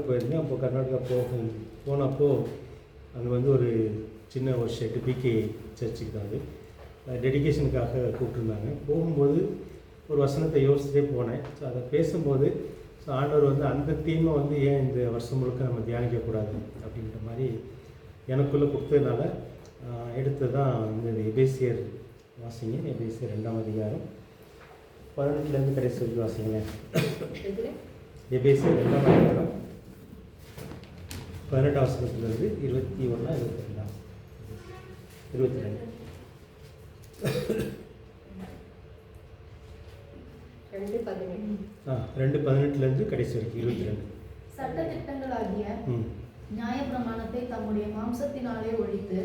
போயிருந்தேன். அப்போது கர்நாடகா போனப்போ அங்கே வந்து ஒரு சின்ன ஒரு ஷெட்டு பிகே சர்ச்சுக்கு தான் அது டெடிக்கேஷனுக்காக கூப்பிட்டுருந்தாங்க. போகும்போது ஒரு வசனத்தை யோசிச்சுட்டே போனேன். ஸோ அதை பேசும்போது ஸோ ஆண்டவர் வந்து அந்த தீமை வந்து ஏன் இந்த வருஷம் முழுக்க நம்ம தியானிக்கக்கூடாது அப்படின்ற மாதிரி எனக்குள்ளே கொடுத்ததுனால எடுத்து தான் இந்த எபேசியர் வாசிங்க. எபேசியர் 2ஆம் அதிகாரம் 18லேருந்து கடைசி வரைக்கும் வாசிங்க. எபேசியர் 2ஆம் அதிகாரம் 18ஆம் வசனத்துலேருந்து 21 22 2:18 கடைசி வரைக்கும் 22. சட்ட திட்டங்களாகிய நியாயப்பிரமாணத்தை தம்முடைய மாம்சத்தினாலே ஒழித்து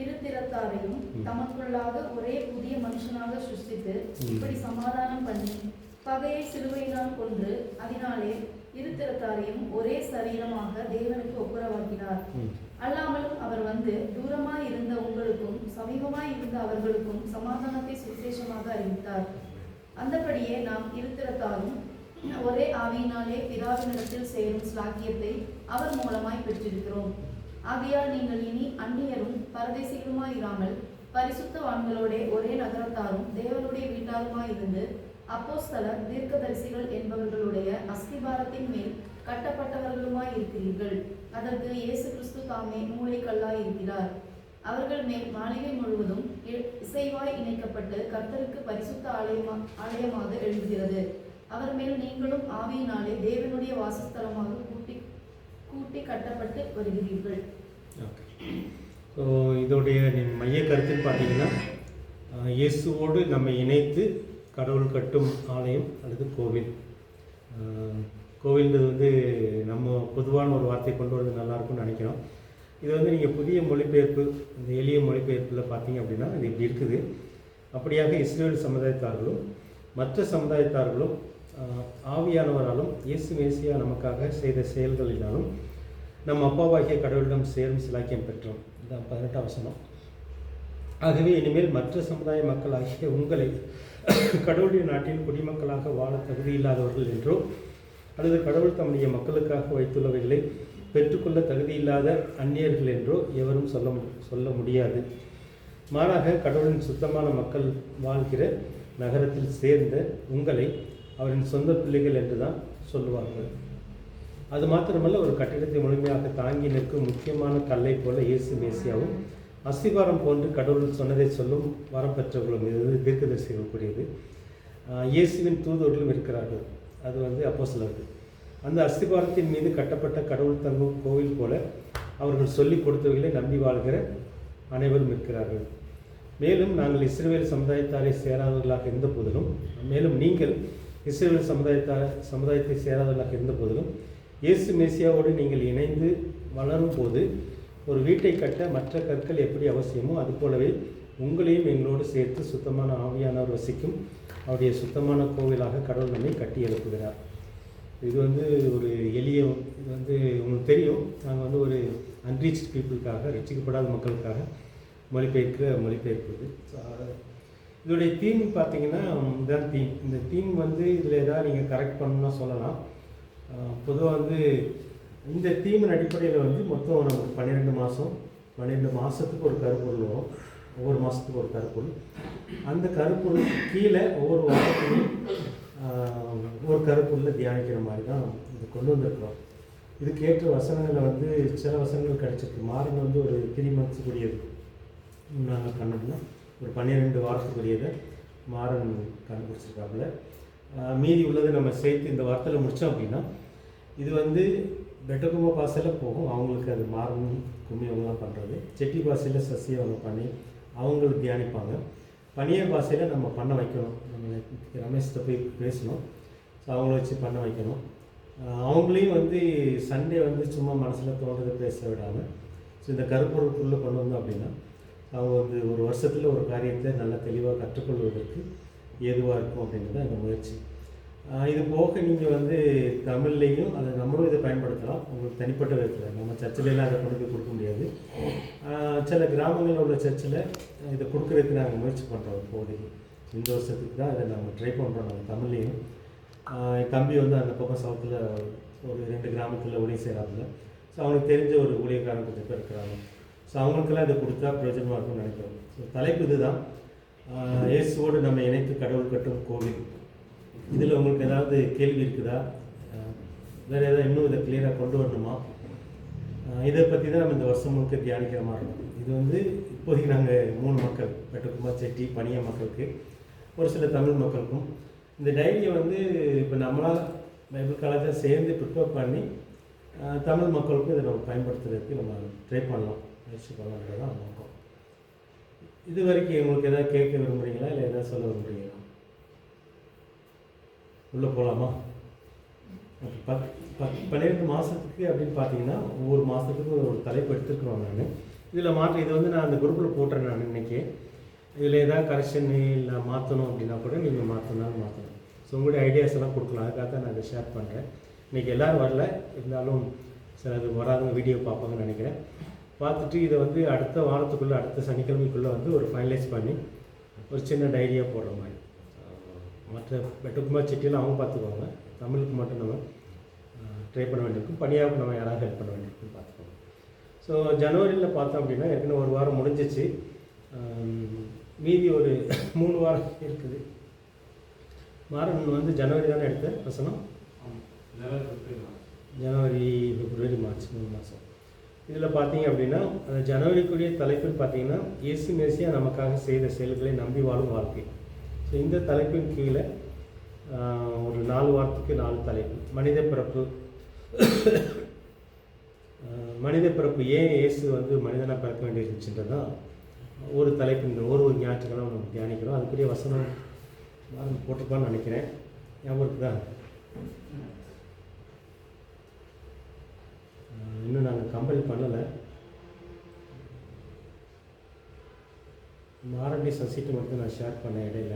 இரு திறத்தாரையும் தமக்குள்ளாக ஒரே புதிய மனுஷனாக சிருஷ்டித்து இப்படி சமாதானம் பண்ணி பகையை சிலுவையினால் கொன்று அதனாலே இரு திறத்தாரையும் ஒரே சரீரமாக தேவனுக்கு ஒப்புரவாக்கினார். அல்லாமலும் அவர் வந்து தூரமாய் இருந்த உங்களுக்கும் சமீபமாய் இருந்த அவர்களுக்கும் சமாதானத்தை சுவிசேஷமாக அறிவித்தார். அந்தபடியே நாம் இருத்திரத்தாரும் ஒரே ஆவியினாலே பிதாவினிடத்தில் சேரும் ஸ்லாக்கியத்தை அவர் மூலமாய் பெற்றிருக்கிறோம். ஆகையால் நீங்கள் இனி அந்நியரும் பரதேசிகளுமாய் இராமல் பரிசுத்தவான்களோட ஒரே நகரத்தாரும் தேவனுடைய வீட்டாருமாய் இருந்து அப்போஸ்தலர் தீர்க்கதரிசிகள் என்பவர்களுடைய அஸ்திபாரத்தின் மேல் கட்டப்பட்டவர்களுமாய் இருக்கிறீர்கள். அதற்கு இயேசு கிறிஸ்து தாமே மூளைக்கல்லாய் இருக்கிறார். அவர்கள் மேல் மாளிகை முழுவதும் இசைவாய் இணைக்கப்பட்டு கர்த்தருக்கு பரிசுத்த ஆலயமாக எழுதுகிறது. அவர் மேல் நீங்களும் ஆவியினாலே தேவனுடைய வாசஸ்தலமாக கூட்டி கட்டப்பட்டு வருகிறீர்கள். ஸோ இதோடைய மைய கருத்துன்னு பார்த்தீங்கன்னா இயேசுவோடு நம்ம இணைத்து கடவுள் கட்டும் ஆலயம் அல்லது கோவில். கோவில்ன்றது வந்து நம்ம பொதுவான ஒரு வார்த்தை கொண்டு வரது நல்லாயிருக்கும்னு நினைக்கிறோம். இது வந்து நீங்கள் புதிய மொழிபெயர்ப்பு, இந்த எளிய மொழிபெயர்ப்பில் பார்த்தீங்க அப்படின்னா இது இப்படி இருக்குது. அப்படியாக இஸ்ரேல் சமுதாயத்தார்களும் மற்ற சமுதாயத்தார்களும் ஆவியானவராலும் இயேசு மேசியா நமக்காக செய்த செயல்களினாலும் நம் அப்பாவாகிய கடவுளிடம் சேரும் சிலாக்கியம் பெற்றோம். இதுதான் 18ஆம் வசனம். ஆகவே இனிமேல் மற்ற சமுதாய மக்களாகிய உங்களை கடவுளுடைய நாட்டில் குடிமக்களாக வாழ தகுதியில்லாதவர்கள் என்றோ அல்லது கடவுள் தம்முடைய மக்களுக்காக வைத்துள்ளவைகளை பெற்றுக்கொள்ள தகுதியில்லாத அந்நியர்கள் என்றோ எவரும் சொல்ல முடியாது. மாறாக கடவுளின் சுத்தமான மக்கள் வாழ்கிற நகரத்தில் சேர்ந்த உங்களை அவரின் சொந்த பிள்ளைகள் என்று தான் சொல்லுவார்கள். அது மாத்திரமல்ல, ஒரு கட்டிடத்தை முழுமையாக தாங்கி நிற்கும் முக்கியமான கல்லை போல இயேசு மேசியாவும் அஸ்திபாரம் போன்று கடவுள் சொன்னதை சொல்லும் வரம் பெற்றவர்களும் இது தீர்க்கதரிசிகள் கூடியது. இயேசுவின் தூதர்களும் இருக்கிறார்கள். அது வந்து அப்போஸ்தலர்கள். அந்த அஸ்திபாரத்தின் மீது கட்டப்பட்ட கடவுள் தங்கும் கோவில் போல அவர்கள் சொல்லிக் கொடுத்தவைகளை நம்பி வாழ்கிற அனைவரும் இருக்கிறார்கள். மேலும் நாங்கள் இஸ்ரவேல் சமுதாயத்தாரை சேராதவர்களாக இருந்த போதிலும், மேலும் நீங்கள் இஸ்ரவேல் சமுதாயத்தை சேராதவர்களாக இருந்த போதிலும் இயேசு மேசியாவோடு நீங்கள் இணைந்து வளரும் போது ஒரு வீட்டை கட்ட மற்ற கற்கள் எப்படி அவசியமோ அதுபோலவே உங்களையும் எங்களோடு சேர்த்து சுத்தமான ஆவியானவர் வசிக்கும் அவருடைய சுத்தமான கோவிலாக கடவுள் நம்மை கட்டி எழுப்புகிறார். இது வந்து ஒரு எளிய, இது வந்து உங்களுக்கு தெரியும், நாங்கள் வந்து ஒரு அன்ரீச்ட் பீப்புளுக்காக, ரட்சிக்கப்படாத மக்களுக்காக மொழிபெயர்ப்பு இது. இதோடைய தீம் பார்த்தீங்கன்னா இதுதான் தீம். இந்த தீம் வந்து இதில் ஏதாவது நீங்கள் கரெக்ட் பண்ணணும்னா சொல்லலாம். பொதுவாக வந்து இந்த தீமின் அடிப்படையில் வந்து மொத்தம் நமக்கு 12 மாதத்துக்கு ஒரு கருப்பொருள் வரும். ஒவ்வொரு மாதத்துக்கு ஒரு கருப்பொருள். அந்த கருப்பொருளுக்கு கீழே ஒவ்வொரு வாரத்தையும் ஒரு கருப்பொருளை தியானிக்கிற மாதிரி தான் இது கொண்டு வந்திருக்கிறோம். இதுக்கேற்ற வசனங்களை வந்து சில வசனங்கள் கிடச்சிருக்கு. மாறன் வந்து ஒரு 3 மந்த்ஸுக்குரியது நாங்கள் கண்டுபிடிச்சோம். ஒரு 12 வாரத்துக்குரியதை மாறன் கண்டுபிடிச்சிருக்காப்புல. மீதி உள்ளதை நம்ம சேர்த்து இந்த வாரத்தில் முடித்தோம் அப்படின்னா இது வந்து பெட்டகும்ப பாசையில் போகும். அவங்களுக்கு அது மாறன் கும்மி அவங்களாம் பண்ணுறது. செட்டி பாசையில் சசி அவங்க பண்ணி அவங்களுக்கு தியானிப்பாங்க. பனியர் பாசையில் நம்ம பண்ண வைக்கணும். நம்ம ரமேஷ்கிட்ட போய் பேசணும். ஸோ அவங்கள வச்சு பண்ண வைக்கணும். அவங்களையும் வந்து சண்டே வந்து சும்மா மனசில் தோன்றதை பேச விடாமல் ஸோ இந்த கருப்பொருளுக்குள்ளே கொண்டு வந்தோம் அப்படின்னா அவங்க வந்து ஒரு வருஷத்தில் ஒரு காரியத்தை நல்லா தெளிவாக கற்றுக்கொள்வதற்கு ஏதுவாக இருக்கும் அப்படிங்கிறது அந்த முயற்சி. இது போக நீங்கள் வந்து தமிழ்லேயும் அதை நம்மளும் இதை பயன்படுத்தலாம். உங்களுக்கு தனிப்பட்ட விதத்தில் நம்ம சர்ச்சிலலாம் அதை கொண்டு போய் கொடுக்க முடியாது. சில கிராமங்களில் உள்ள சர்ச்சில் இதை கொடுக்குறதுக்கு நாங்கள் முயற்சி பண்ணுறோம். இப்போதைக்கு இந்த வருஷத்துக்கு தான் இதை நாங்கள் ட்ரை பண்ணுறோம். நாங்கள் தமிழ்லேயும் தம்பி வந்து அந்த பக்கம் சவுத்தில் ஒரு 2 கிராமத்தில் ஊழியம் செய்கிறாங்க. ஸோ அவங்களுக்கு தெரிஞ்ச ஒரு ஊழியக்காரன் கொஞ்சம் பேர் இருக்கிறாங்க. ஸோ அவங்களுக்கெல்லாம் இதை கொடுத்தா பிரயோஜனமாக இருக்கும்னு நினைக்கிறோம். ஸோ தலைப்பு இது தான், இயேசுவோடு நம்ம இணைத்து கடவுள் கட்டும் கோவில். இதில் உங்களுக்கு ஏதாவது கேள்வி இருக்குதா, வேறு ஏதாவது இன்னும் இதை கிளியராக கொண்டு வரணுமா? இதை பற்றி தான் நம்ம இந்த வருஷம் முழுக்க தியானிக்கிற மாதிரி இருக்கும். இது வந்து இப்போதைக்கு நாங்கள் 3 மக்கள், வெட்டக்குமார், செட்டி, பனியா மக்களுக்கு, ஒரு சில தமிழ் மக்களுக்கும் இந்த டைரியை வந்து இப்போ நம்மளால் பைபிள் காலேஜை சேர்ந்து ப்ரிப்பேர் பண்ணி தமிழ் மக்களுக்கும் இதை நம்ம பயன்படுத்துறதுக்கு நம்ம ட்ரை பண்ணலாம், முயற்சி பண்ணலான்றது தான் நோக்கம். இது வரைக்கும் உங்களுக்கு எதாவது கேட்க விரும்புகிறீங்களா, இல்லை எதாவது சொல்ல விரும்புகிறீங்களா? உள்ளே போகலாமா? 12 மாதத்துக்கு அப்படின்னு பார்த்தீங்கன்னா ஒவ்வொரு மாதத்துக்கும் ஒரு தலைப்பு எடுத்துருக்குறோம். நான் இதில் மாற்ற இது வந்து நான் அந்த குரூப்பில் போட்டுறேன். நான் இன்றைக்கி இதில் எதாவது கரெக்ஷன் இல்லை மாற்றணும் அப்படின்னா கூட நீங்கள் மாற்றணும். ஸோ உங்களுடைய ஐடியாஸ் எல்லாம் கொடுக்கலாம். அதுக்காக தான் நான் இதை ஷேர் பண்ணுறேன். இன்றைக்கி எல்லோரும் வரல, இருந்தாலும் சிலது வராதவங்க வீடியோ பார்ப்பாங்கன்னு நினைக்கிறேன். பார்த்துட்டு இதை வந்து அடுத்த வாரத்துக்குள்ளே, அடுத்த சனிக்கிழமைக்குள்ளே வந்து ஒரு ஃபைனலைஸ் பண்ணி ஒரு சின்ன டைரியாக போடுற மாதிரி. மற்ற வெட்டக்குமார், செட்டியில் அவங்க பார்த்துக்குவாங்க. தமிழுக்கு மட்டும் நம்ம ட்ரை பண்ண வேண்டியிருக்கும். பனியாவுக்கு நம்ம யாராவது ஹெல்ப் பண்ண வேண்டியிருக்குன்னு பார்த்துக்கோங்க. ஸோ ஜனவரியில் பார்த்தோம் அப்படின்னா ஏற்கனவே ஒரு வாரம் முடிஞ்சிச்சு. மீதி ஒரு 3 வாரம் இருக்குது. மாறன் வந்து ஜனவரி தானே எடுத்த வசனம், ஜனவரி, பிப்ரவரி, மார்ச் 3 மாதம். இதில் பார்த்தீங்க அப்படின்னா அந்த ஜனவரிக்குரிய தலைப்புன்னு பார்த்தீங்கன்னா இயேசு மேசியா நமக்காக செய்த செயல்களை நம்பி வாழும் வாழ்க்கை. ஸோ இந்த தலைப்பின் கீழே ஒரு 4 வாரத்துக்கு 4 தலைப்பு. மனித பிறப்பு, மனித பிறப்பு, ஏன் இயேசு வந்து மனிதனாக பிறக்க வேண்டியிருந்துச்சுன்றது தான் ஒரு தலைப்பு. இந்த ஒரு ஞாயிற்றுக்கிழமை நம்ம தியானிக்கிறோம். அதுக்குரிய வசனம் நான் போட்டிருப்பான்னு நினைக்கிறேன். ஞாபகம் தான். இன்னும் நாங்கள் கம்பல் பண்ணலை. ஆர்என்டி சொசைட்டி மட்டும் நான் ஷேர் பண்ண இடையில.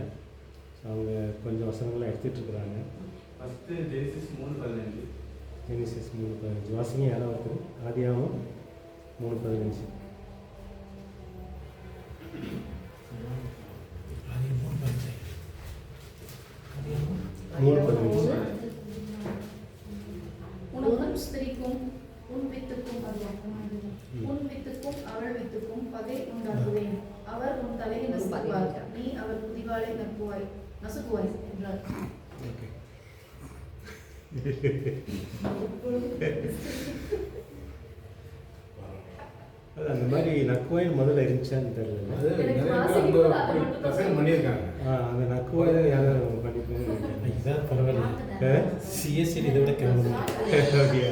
ஸோ அவங்க கொஞ்சம் வசனங்கள்லாம் எடுத்துகிட்ருக்குறாங்க. First Genesis 3:15. ஜெனிசிஸ் 3:15 வாசிங்க. யாராவது ஆதியாகமம் 3:15. உனக்கும் ஸ்திரீக்கும் உன் வித்துக்கும் அவள் வித்துக்கும் பகை உண்டாக்குவேன். அவர் உன் தலையை நசுக்குவார், நீ அவர் குதிகாலை நசுக்குவாய் என்றார். அது அந்த மாதிரி நக்குவாயின் முதல்ல இருந்துச்சான்னு தெரியல. அந்த நக்குவாய் தான் யாரும் பண்ணிக்கணும். இதுதான் பரவாயில்ல. சிஎஸ்சி இதை விட கேள்வி. ஓகே,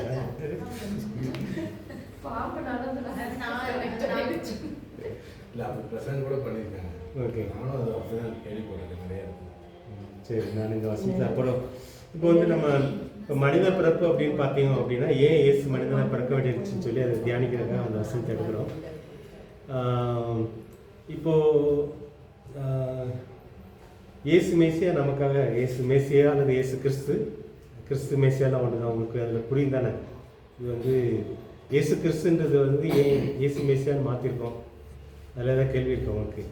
சரி. நான் இந்த வசனத்தை அப்புறம் இப்போ வந்து நம்ம இப்போ மனித பிறப்பு அப்படின்னு பார்த்தீங்க அப்படின்னா ஏன் இயேசு மனிதனை பிறக்க வேண்டியிருச்சுன்னு சொல்லி அதை தியானிக்கிறதுக்காக அந்த வசனத்தை எடுக்கிறோம். இப்போது இயேசு மேசியா நமக்காக, இயேசு மேசியா அல்லது இயேசு கிறிஸ்து மேசியாலாம் ஒன்று தான். உங்களுக்கு அதில் புரியும் தானே? இது வந்து இயேசு கிறிஸ்துன்றது வந்து ஏன் இயேசு மேசியான்னு மாற்றிருக்கோம்? அதில் ஏதாவது கேள்வி இருக்கு உங்களுக்கு?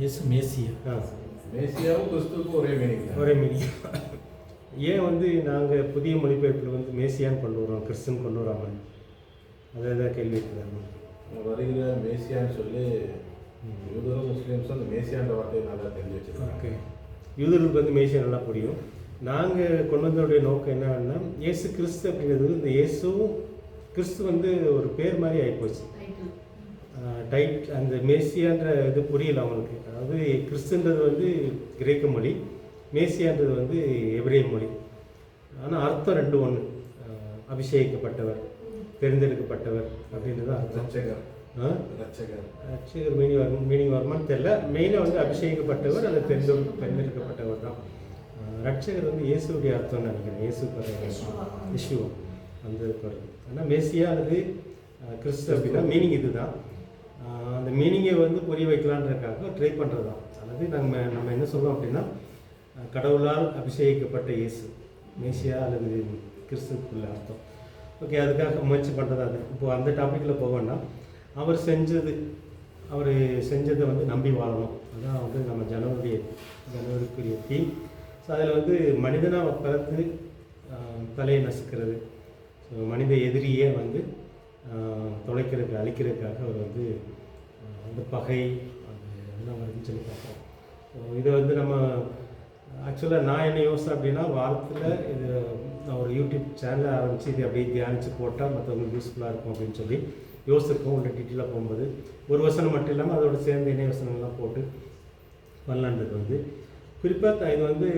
இயேசு மேசியா, மேசியாவும் கிறிஸ்துவுக்கும் ஒரே மீனிங். ஏன் வந்து நாங்கள் புதிய மொழிபெயர்ப்பில் வந்து மேசியான்னு கொண்டு வரோம், கிறிஸ்துன்னு கொண்டு வராம? அதை ஏதாவது கேள்வி இருக்குதாங்க? வருகிற மேசியான்னு சொல்லி யூதரும் முஸ்லீம்ஸும் அந்த மேசியான்ற வார்த்தையை நல்லா தெரிஞ்சு வச்சுருக்காங்க. ஓகே, யூதர்களுக்கு வந்து மேசியா நல்லா புரியும். நாங்கள் கொண்டு வந்தோடைய நோக்கம் என்னன்னா, இயேசு கிறிஸ்து அப்படிங்கிறது இந்த இயேசுவும் கிறிஸ்து வந்து ஒரு பேர் மாதிரி ஆகிப்போச்சு. அந்த மேசியான்ற இது புரியல அவங்களுக்கு. அதாவது கிறிஸ்துன்றது வந்து கிரேக்க மொழி, மேசியான்றது வந்து எபிரேய மொழி. ஆனால் அர்த்தம் 2 ஒன்று. அபிஷேகிக்கப்பட்டவர், தேர்ந்தெடுக்கப்பட்டவர் அப்படின்றது அர்த்தம். ரட்சகர் மீனிங் வருமானு தெரியல. மெயினாக வந்து அபிஷேகிக்கப்பட்டவர் அல்லது தேர்ந்தெடுக்கப்பட்டவர் தான். ரட்சகர் வந்து இயேசுடைய அர்த்தம்னு நினைக்கிறேன். இயேசு அந்த வருது. ஆனால் மேசியா அல்லது கிறிஸ்து அப்படின்னா மீனிங் இது தான். அந்த மீனிங்கை வந்து புரிய வைக்கலான்றதுக்காக ட்ரை பண்ணுறது தான். அதாவது நம்ம என்ன சொல்கிறோம் அப்படின்னா, கடவுளால் அபிஷேகிக்கப்பட்ட இயேசு மேசியா அல்லது கிறிஸ்துக்குள்ள அர்த்தம். ஓகே, அதுக்காக முயற்சி பண்ணுறது அது. இப்போது அந்த டாப்பிக்கில் போக வேண்டாம். அவர் செஞ்சதை வந்து நம்பி வாழணும். அதான் வந்து நம்ம ஜனவரிக்குரிய தீம். ஸோ அதில் வந்து மனிதனாக பிறந்து தலையை நசுக்கிறது, மனித எதிரியே வந்து தொலைக்கிறதுக்கு அழிக்கிறதுக்காக அவர் வந்து அந்த பகை அது என்ன வருதுன்னு சொல்லி பார்ப்போம். இதை வந்து நம்ம ஆக்சுவலாக நான் என்ன யோசித்தேன் அப்படின்னா, வாரத்தில் இது நான் ஒரு யூடியூப் சேனலை ஆரம்பித்து இது அப்படியே தியானித்து போட்டால் மற்றவங்களுக்கு யூஸ்ஃபுல்லாக இருக்கும் அப்படின்னு சொல்லி யோசிச்சிருக்கோம். உள்ள டீட்டெயிலாக போகும்போது ஒரு வசனம் மட்டும் இல்லாமல் அதோட சேர்ந்து இணைய வசனங்கள்லாம் போட்டு பண்ணலான்றது வந்து குறிப்பாக இது வந்து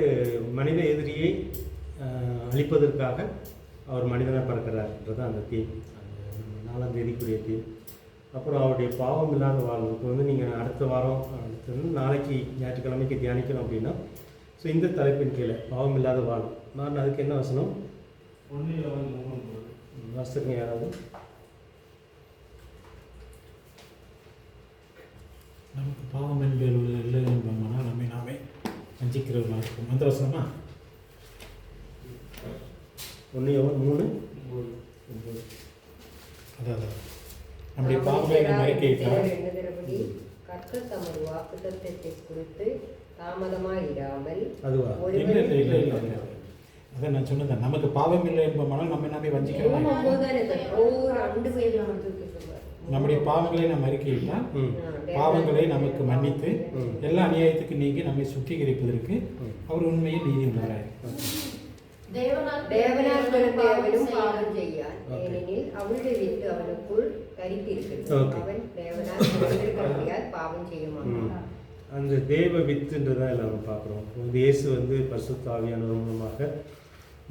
மனித எதிரியை அழிப்பதற்காக அவர் மனிதனாக பிறக்கிறார்ன்றது அந்த தீம், அந்த 4ஆம் தேதிக்குரிய தீம். அப்புறம் அவருடைய பாவம் இல்லாத வாழ்வுக்கு வந்து நீங்கள் அடுத்த வாரம் நாளைக்கு ஞாயிற்றுக்கிழமைக்கு தியானிக்கணும் அப்படின்னா ஸோ இந்த தலைப்பின் கீழே பாவம் இல்லாத வாழ்வு. நான் அதுக்கு என்ன வசனம் வாசிங்க யாராவது? நமக்கு பாவம் என்பது இல்லை என்போம்னா நம்மை நாமே வஞ்சிக்கிறவர்களாக இருக்கும். அந்த வசனமா 1 யோவான் 3:9. அதான் நம்முடைய பாவங்களை அறிக்கையிட்டால் கர்த்தர் தமது வாக்குத்தத்தத்தை குறித்து தாமதமாயிராமல் அதுவா? இல்லை. அதான் நான் சொன்னேன், நமக்கு பாவம் இல்லை என்போம்னா நம்மை நாமே வஞ்சிக்கிறோம். நம்முடைய பாவங்களை நாம் அறிக்கையிட்டால் பாவங்களை நமக்கு மன்னித்து எல்லா அநியாயத்துக்கு நீங்கி நம்மை சுத்திகரிப்பதற்கு அவர் உண்மையில் நீதி உள்ளவராய். தேவனால் பிறந்தவனும் பாவம் செய்யான், ஏனெனில் அவருடைய வித்து அவனுக்குள் தரித்திருக்கிறது. அவன் தேவனால் பிறந்திருக்கிறபடியால் பாவம் செய்ய மாட்டான். அந்த தேவ வித்துன்றதான் எல்லாம் நம்ம பார்க்குறோம். வந்து இயேசு வந்து பரிசுத்த ஆவியானவர் மூலமாக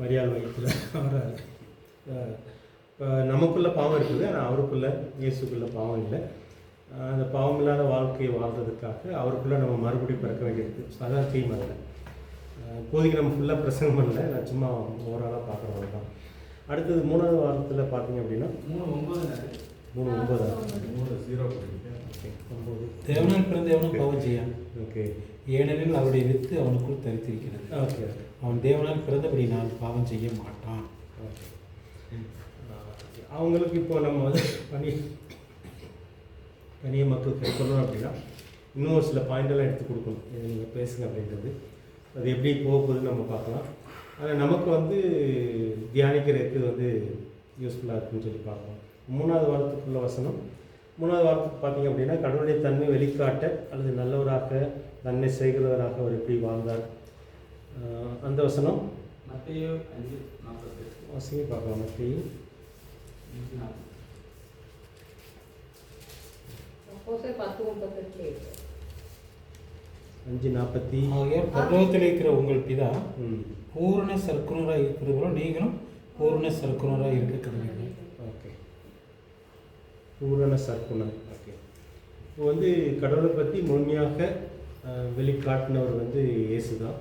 மரியாள் வயிற்றில் வராரு. நமக்குள்ள பாவம் இருக்குது, ஆனால் அவருக்குள்ள இயேசுக்குள்ள பாவம் இல்லை. அந்த பாவம் இல்லாத வாழ்க்கையை வாழ்றதுக்காக அவருக்குள்ளே நம்ம மறுபடியும் பிறக்க வேண்டியிருக்கு. ஸோ அதான் தீம் அதில். இப்போதைக்கு நம்ம ஃபுல்லாக பிரசங்கம் பண்ணல, நான் சும்மா ஓவராலாக பார்க்குறவங்க தான். அடுத்தது 3ஆவது வாரத்தில் பார்த்தீங்க அப்படின்னா 3:9. தேவனால் பிறந்தவனும் பாவம் செய்யான். ஓகே. ஏனெனில் அவருடைய வித்து அவனுக்குள் தரித்திருக்கிறது. ஓகே. அவன் தேவனால் பிறந்தபடி நான் பாவம் செய்ய மாட்டான். ஓகே. அவங்களுக்கு இப்போ நம்ம வந்து தனியாக மக்களுக்கு சொல்லணும் அப்படின்னா இன்னும் ஒரு சில பாயிண்டெல்லாம் எடுத்து கொடுக்கணும். இதை நீங்கள் பேசுங்க அப்படின்றது அது எப்படி போகுதுன்னு நம்ம பார்க்கலாம். ஆனால் நமக்கு வந்து தியானிக்கிறதுக்கு வந்து யூஸ்ஃபுல்லாக இருக்குதுன்னு சொல்லி பார்க்கலாம். 3ஆவது வாரத்துக்குள்ள வசனம். 3ஆவது வாரத்துக்கு பார்த்தீங்க அப்படின்னா கடவுளுடைய தன்மை வெளிக்காட்ட அல்லது நல்லவராக நன்மை செய்கிறவராக அவர் எப்படி வாழ்ந்தார் அந்த வசனம் மத்தேயு 5:48 வாசிங்க பார்க்கலாம். மத்தேயு 5:40. ஆகையால் பரலோகத்தில் இருக்கிற உங்கள் பிதா பூரண சர்க்குணராக இருக்கிறது போல நீங்களும் பூரண சர்க்குணராக இருக்க கடமைகள். ஓகே. பூரண சர்க்குணர். ஓகே. இப்போ வந்து கடவுளை பற்றி முழுமையாக வெளிக்காட்டினவர் வந்து இயேசு தான்.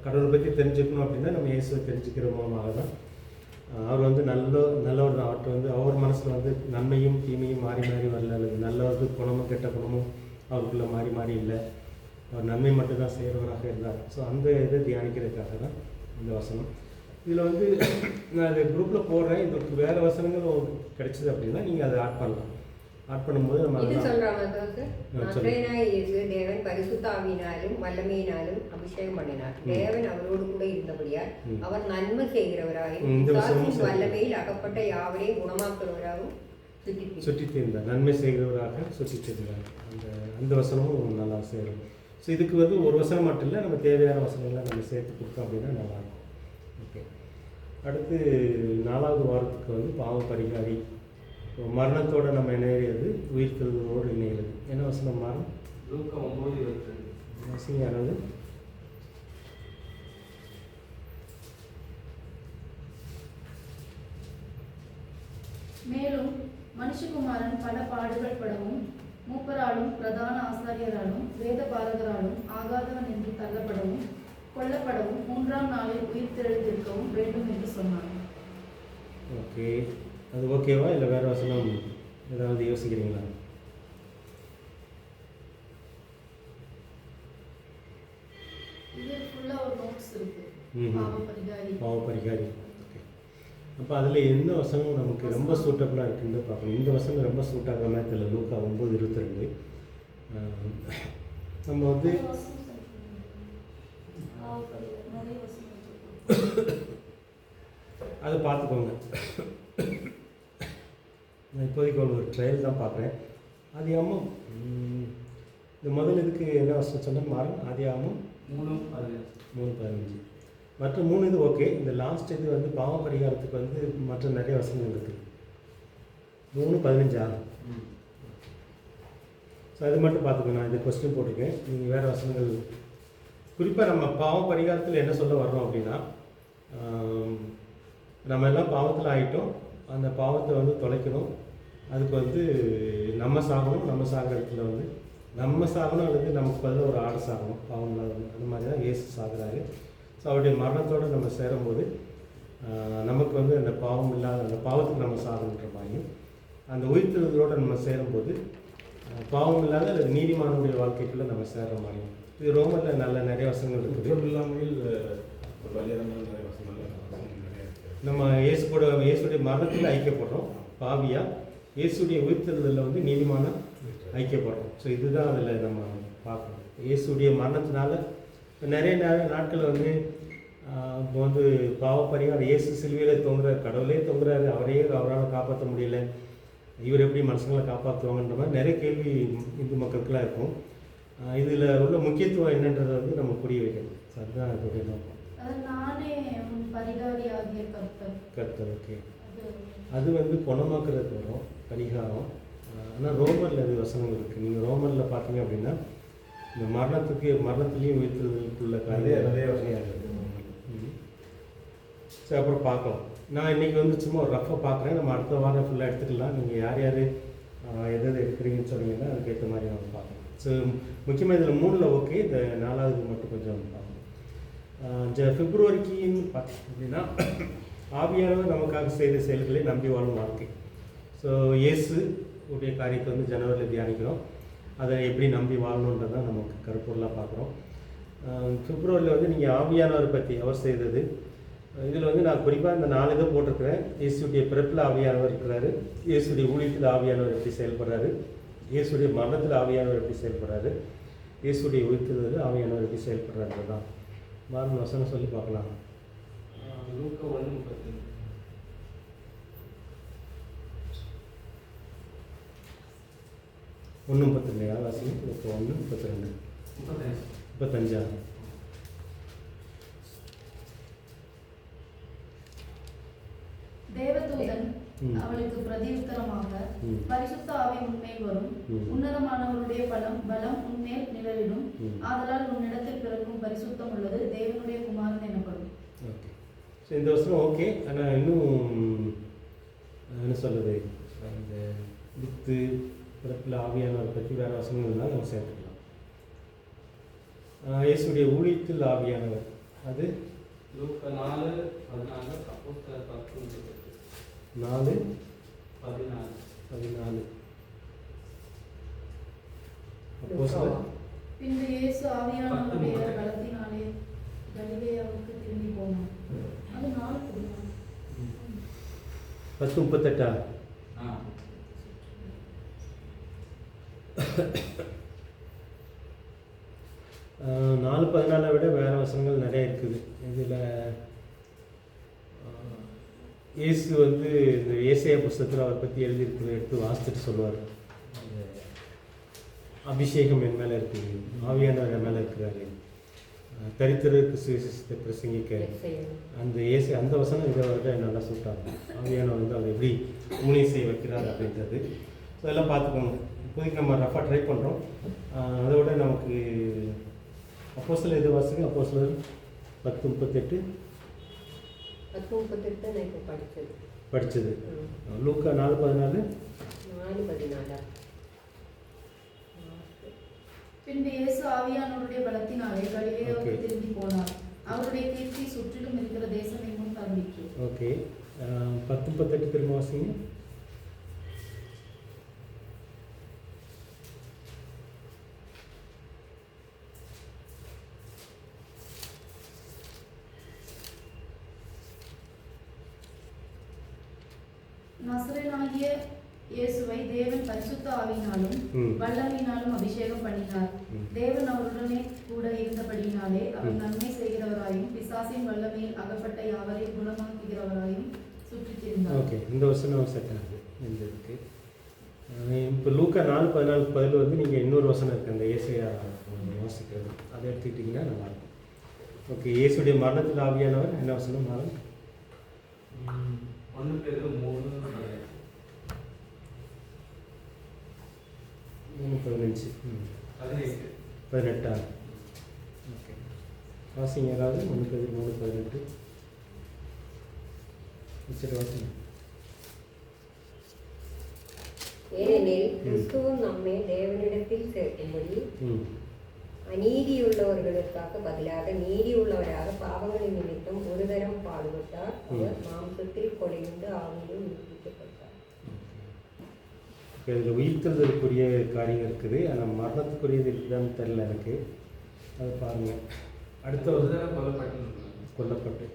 கடவுளை பற்றி தெரிஞ்சுக்கணும் அப்படின்னா நம்ம இயேசுவை தெரிஞ்சுக்கிற மூலமாக தான். அவர் வந்து நல்லவர் தான். அவர்கிட்ட வந்து அவர் மனசில் வந்து நன்மையும் தீமையும் மாறி மாறி வரல, அல்லது நல்லவருக்கு குணமும் கெட்ட குணமும் அவருக்குள்ளே மாறி மாறி இல்லை. அவர் நன்மை மட்டும்தான் செய்கிறவராக இருந்தார். ஸோ அந்த இதை தியானிக்கிறதுக்காக தான் இந்த வசனம். இதில் வந்து நான் அது குரூப்பில் போடுறேன். இதுக்கு வேறு வசனங்கள் கிடைச்சிது அப்படின்னா நீங்கள் அதை ஆட் பண்ணலாம். ஆட் பண்ணும்போது நம்ம தேவன் பரிசுத்தாவினாலும் வல்லமையினாலும் அபிஷேகம் பண்ணினார். தேவன் அவரோடு கூட இருந்தபடியால் அவர் நன்மை செய்கிறவராகவும் வல்லமையில் அகப்பட்ட யாவரையும் குணமாக்குறவராகவும் சுற்றி தீர்ந்தார். நன்மை செய்கிறவராக சுற்றி தீர்ந்தார். அந்த வசனமும் நல்லா சேரும். ஸோ இதுக்கு வந்து ஒரு வசனம் மட்டும் இல்லை, நம்ம தேவையான வசனங்களை நம்ம சேர்த்து கொடுத்தோம் அப்படின்னா நல்லாயிருக்கும். ஓகே. அடுத்து 4ஆவது வாரத்துக்கு வந்து பாவ பரிகாரி. மரணத்தோடு நம்ம இணையிறது உயிர்த்தெழுதலோடு இணைகிறது. என்ன வசனம் மாறும்? லூக்கா 9:22 வசனம் யாராவது? மேலும் மனுஷகுமாரன் பல பாடுகள் படவும் மூப்பராலும் பிரதான ஆசாரியராலும் வேத பாரகராலும் ஆகாதவன் என்று தள்ளப்படவும் கொல்லப்படவும் 3ஆம் நாளில் உயிர்த்தெழுந்திருக்கவும் வேண்டும் என்று சொன்னார். ஓகே. அது ஓகேவா இல்லை வேறு வசனம் ஏதாவது யோசிக்கிறீங்களா? இது ஃபுல்லாக ஒரு நோட்ஸ் இருக்கு. பாவ பரிகாரி. ஓகே. அப்போ அதில் எந்த வசனம் நமக்கு ரொம்ப சூட்டபுளாக இருக்குன்னு பார்க்கணும். இந்த வசனம் ரொம்ப சூட் ஆகிற மாதிரி தெரியல. லூக்கா 9:22 நம்ம வந்து அதை பார்த்துக்கோங்க. நான் இப்போதைக்கு ஒரு ட்ரையல் தான் பார்க்குறேன். ஆதியாகமம் இந்த முதல் இதுக்கு என்ன வசனம் சொன்னால் மாறும். ஆதியாகமம் 3:15 மற்ற 3 இது ஓகே. இந்த லாஸ்ட் இது வந்து பாவ பரிகாரத்துக்கு வந்து மற்ற நிறைய வசனங்கள் இருக்குது. 3:15 ஸோ அது மட்டும் பார்த்துக்கணும். நான் இது கொஸ்டின் போட்டிருக்கேன். நீங்கள் வேறு வசனங்கள் குறிப்பாக நம்ம பாவ பரிகாரத்தில் என்ன சொல்ல வர்றோம் அப்படின்னா, நம்ம எல்லாம் பாவத்தில் ஆகிட்டோம். அந்த பாவத்தை வந்து தொலைக்கணும். அதுக்கு வந்து நம்ம சாகணும். நம்ம சாகிற இடத்துல வந்து நம்ம சாகணும் அல்லது நமக்கு பதிலாக ஒரு ஆடு சாகணும். பாவம் இல்லாத அந்த மாதிரி தான் இயேசு சாகுறாரு. ஸோ அவருடைய மரணத்தோடு நம்ம சேரும்போது நமக்கு வந்து அந்த பாவம் இல்லாத அந்த பாவத்துக்கு நம்ம சாகணுன்ற மாதிரியும், அந்த உயிர்த்தெழுதலோடு நம்ம சேரும்போது பாவம் இல்லாத அல்லது நீதிமானுடைய வாழ்க்கைக்குள்ளே நம்ம சேர்ற மாதிரியும். இது ரோமரில் நல்ல நிறைய வசனங்கள் இருக்குது. குற்றம் இல்லாமல் ஒரு வழியான நிறைய வசனங்கள் நிறைய இருக்குது. நம்ம இயேசுடைய மரணத்தில் ஐக்கியப்படுறோம் பாவியாக, இயேசுடைய உயிர்த்தெழுதலில் வந்து நீதிமான ஐக்கியப்படுறோம். ஸோ இதுதான் அதில் நம்ம பார்க்கணும். இயேசுடைய மரணத்தினால நிறைய நாட்கள் வந்து இப்போ வந்து பாவ பரிகாரம் இயேசு சிலுவையில் தொங்குறாரு, கடவுளே தொங்குறாரு, அவரால் காப்பாற்ற முடியல, இவர் எப்படி மனுஷங்களை காப்பாற்றுவாங்கன்ற மாதிரி நிறைய கேள்வி இந்து மக்களுக்கெல்லாம் இருக்கும். இதில் உள்ள முக்கியத்துவம் என்னன்றதை வந்து நம்ம புரிய வைக்கணும். ஸோ அதுதான் இதோடைய நோக்கம். நானே பரிகாரியாகிய கர்த்தர் ஓகே. அது வந்து குணமாக்குறதுக்கு வரும் பரிகாரம். ஆனால் ரோமரில் இது வசனங்கள் இருக்குது. நீங்கள் ரோமரில் பார்த்தீங்க அப்படின்னா இந்த மரணத்துலேயும் உயிர்த்தெழுதலுக்குள்ள நிறைய வசதியாக இருக்குது. சரி, அப்புறம் பார்க்கலாம். நான் இன்றைக்கி வந்து சும்மா ஒரு ரஃபாக பார்க்குறேன். நம்ம அடுத்த வாரம் ஃபுல்லாக எடுத்துக்கலாம். நீங்கள் யார் எது எடுக்கிறீங்கன்னு சொன்னீங்கன்னா அதுக்கேற்ற மாதிரி நம்ம பார்க்கலாம். ஸோ முக்கியமாக இதில் 3ல் ஓகே. இந்த 4வது மட்டும் கொஞ்சம் பார்க்கணும். பிப்ரவரிக்குன்னு பார்த்தீங்க அப்படின்னா ஆவியானவர் நமக்காக செய்த செயல்களை நம்பி வாழும் வாழ்க்கை. ஸோ இயேசு உடைய காரியத்தை வந்து ஜனவரியில் தியானிக்கிறோம். அதை எப்படி நம்பி வாழணுன்றதான் நமக்கு கருப்பொருளாக பார்க்குறோம். பிப்ரவரியில் வந்து நீங்கள் ஆவியானவரை பற்றி அவர் செய்தது. இதில் வந்து நான் குறிப்பாக இந்த 4 இதை போட்டிருக்கிறேன். இயேசுடைய பிறப்பில் ஆவியானவர் இருக்கிறாரு, இயேசுடைய ஊழியத்தில் ஆவியானவர் எப்படி செயல்படுறாரு, இயேசுடைய மரணத்தில் ஆவியானவர் எப்படி செயல்படுறாரு, இயேசுடைய உயிர்த்தெழுதலில் ஆவியானவர் எப்படி செயல்படுறாரு தான். மாறும் வசனம் சொல்லி பார்க்கலாம். லூக்கா 1:32 1:32 வாசி. 1:32 35 தேவதூதன் அவளுக்கு பிரதியுத்தரமாக, பரிசுத்த ஆவி உன்மேல் வரும், உன்னதமானவருடைய பலம் உன்மேல் நிழலிடும், ஆதலால் உன்னிடத்தில் பிறக்கும் பரிசுத்தம் உள்ளது தேவனுடைய குமாரன் எனப்படும். ஓகே. ஸோ இந்த வசனம் ஓகே. ஆனால் இன்னும் என்ன சொல்லுது, இந்த வித்து பிறப்பில் ஆவியானவர் பற்றி வேறு வசனங்கள் இருந்தால் நம்ம சேர்த்துக்கலாம். இயேசுடைய ஊழியத்தில் ஆவியானவர் அது லூக்கா 4:14 அப்போஸ்தலர் 4:14 அப்போஸ்தலர். பின்பு இயேசு ஆவியானவருடைய பலத்தினாலே கலிலேயாவுக்கு திரும்பி போனார். அது 10:38 4:14 விட வேறு வசனங்கள் நிறைய இருக்குது. இதில் இயேசு வந்து இந்த ஏசாயா புஸ்தகத்தில் அவரை பற்றி எழுதியிருக்கிறத எடுத்து வாசிச்சுட்டு சொல்லுவார். அபிஷேகம் என் மேலே இருக்குது, ஆவியானவர் என் மேலே இருக்கிறாரு, தரித்திரருக்கு சுவிசேஷத்தை பிரசங்கிக்க. அந்த வசனம் இதை விட நல்லா சொல்லிட்டாங்க. ஆவியானவர் வந்து அவர் எப்படி ஊழியம் செய்ய வைக்கிறார் அப்படின்றது. ஸோ அதெல்லாம் பார்த்துக்கோங்க. இப்போதைக்கு நம்ம ரஃபாக ட்ரை பண்ணுறோம். அதோட நமக்கு அப்போஸ்தலர் இது வாசிங்க. அப்போஸ்தலர் 10:38 படித்தது. லூக்கா 4:14 பின்பு இயேசு ஆவியானவருடைய பலத்தினாலே கலிலேயாவுக்கு திரும்பி போனார். அவருடைய கீர்த்தி சுற்றிலும் இருக்கிற தேசம் எங்கும் பரவிற்று. ஓகே. 10:38 திரும்ப வாசிங்க. நசரேயனாகிய இயேசுவை தேவன் பரிசுத்த ஆவியினாலும் வல்லமையினாலும் அபிஷேகம் பண்ணினார். தேவன் அவருடனே கூட இருந்தபடியினாலே அவர் நன்மை செய்கிறவராயும் பிசாசின் வல்லமையில் அகப்பட்ட யாவரையும் குணமாக்குகிறவராயும் சுற்றித் திரிந்தார். ஓகே, இந்த வசனம் செட் ஆகுது இந்த இதுக்கு. இப்போ லூக்கா 4:14 வந்து நீங்கள் இன்னொரு வசனம் இருக்குது அந்த ஏசையா யோசிக்கிறது, அதை எடுத்துக்கிட்டிங்கன்னா நல்லாயிருக்கும். ஓகே, இயேசுடைய மரணத்தில் ஆவியானவர் என்ன வசனம் மாறும்? 1 பேதுரு 3:15. 3:15. 18. 18. ஓகே, வாசிங்க ஏதாவது 1 பேதுரு 3:18. வச்சுட்டு வாசிங்க. ஏனெனில் கிறிஸ்துவும் நம்மை தேவனிடத்தில் சேர்க்கும்படி ம் அநீதியுள்ளவர்களுக்காக பதிலாக நீதியுள்ளவராக பாவங்களின் நிமித்தம் ஒரு தரம் பாடுபட்டார். அவர் மாம்சத்தில் கொலையுண்டு ஆவியில் உயிர்ப்பிக்கப்பட்டார். இதில் உயிர்த்தெழுதலுக்குரிய காரியம் இருக்குது, ஆனால் மரணத்துக்குரியது இருக்குதான்னு தெரில எனக்கு. அதை பாருங்கள். அடுத்த ஒரு ஒரு தடவை கொல்லப்பட்டிருந்தாங்க. கொல்லப்பட்டு.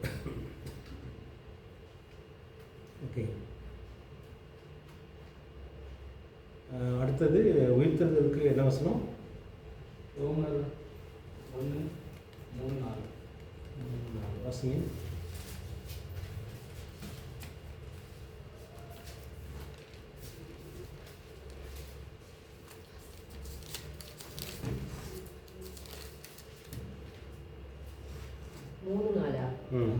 ஓகே, அடுத்தது உயிர்த்தெழுதலுக்கு என்ன வசனம்? ரோமர் 1:3-4. வாசிங்க. ம்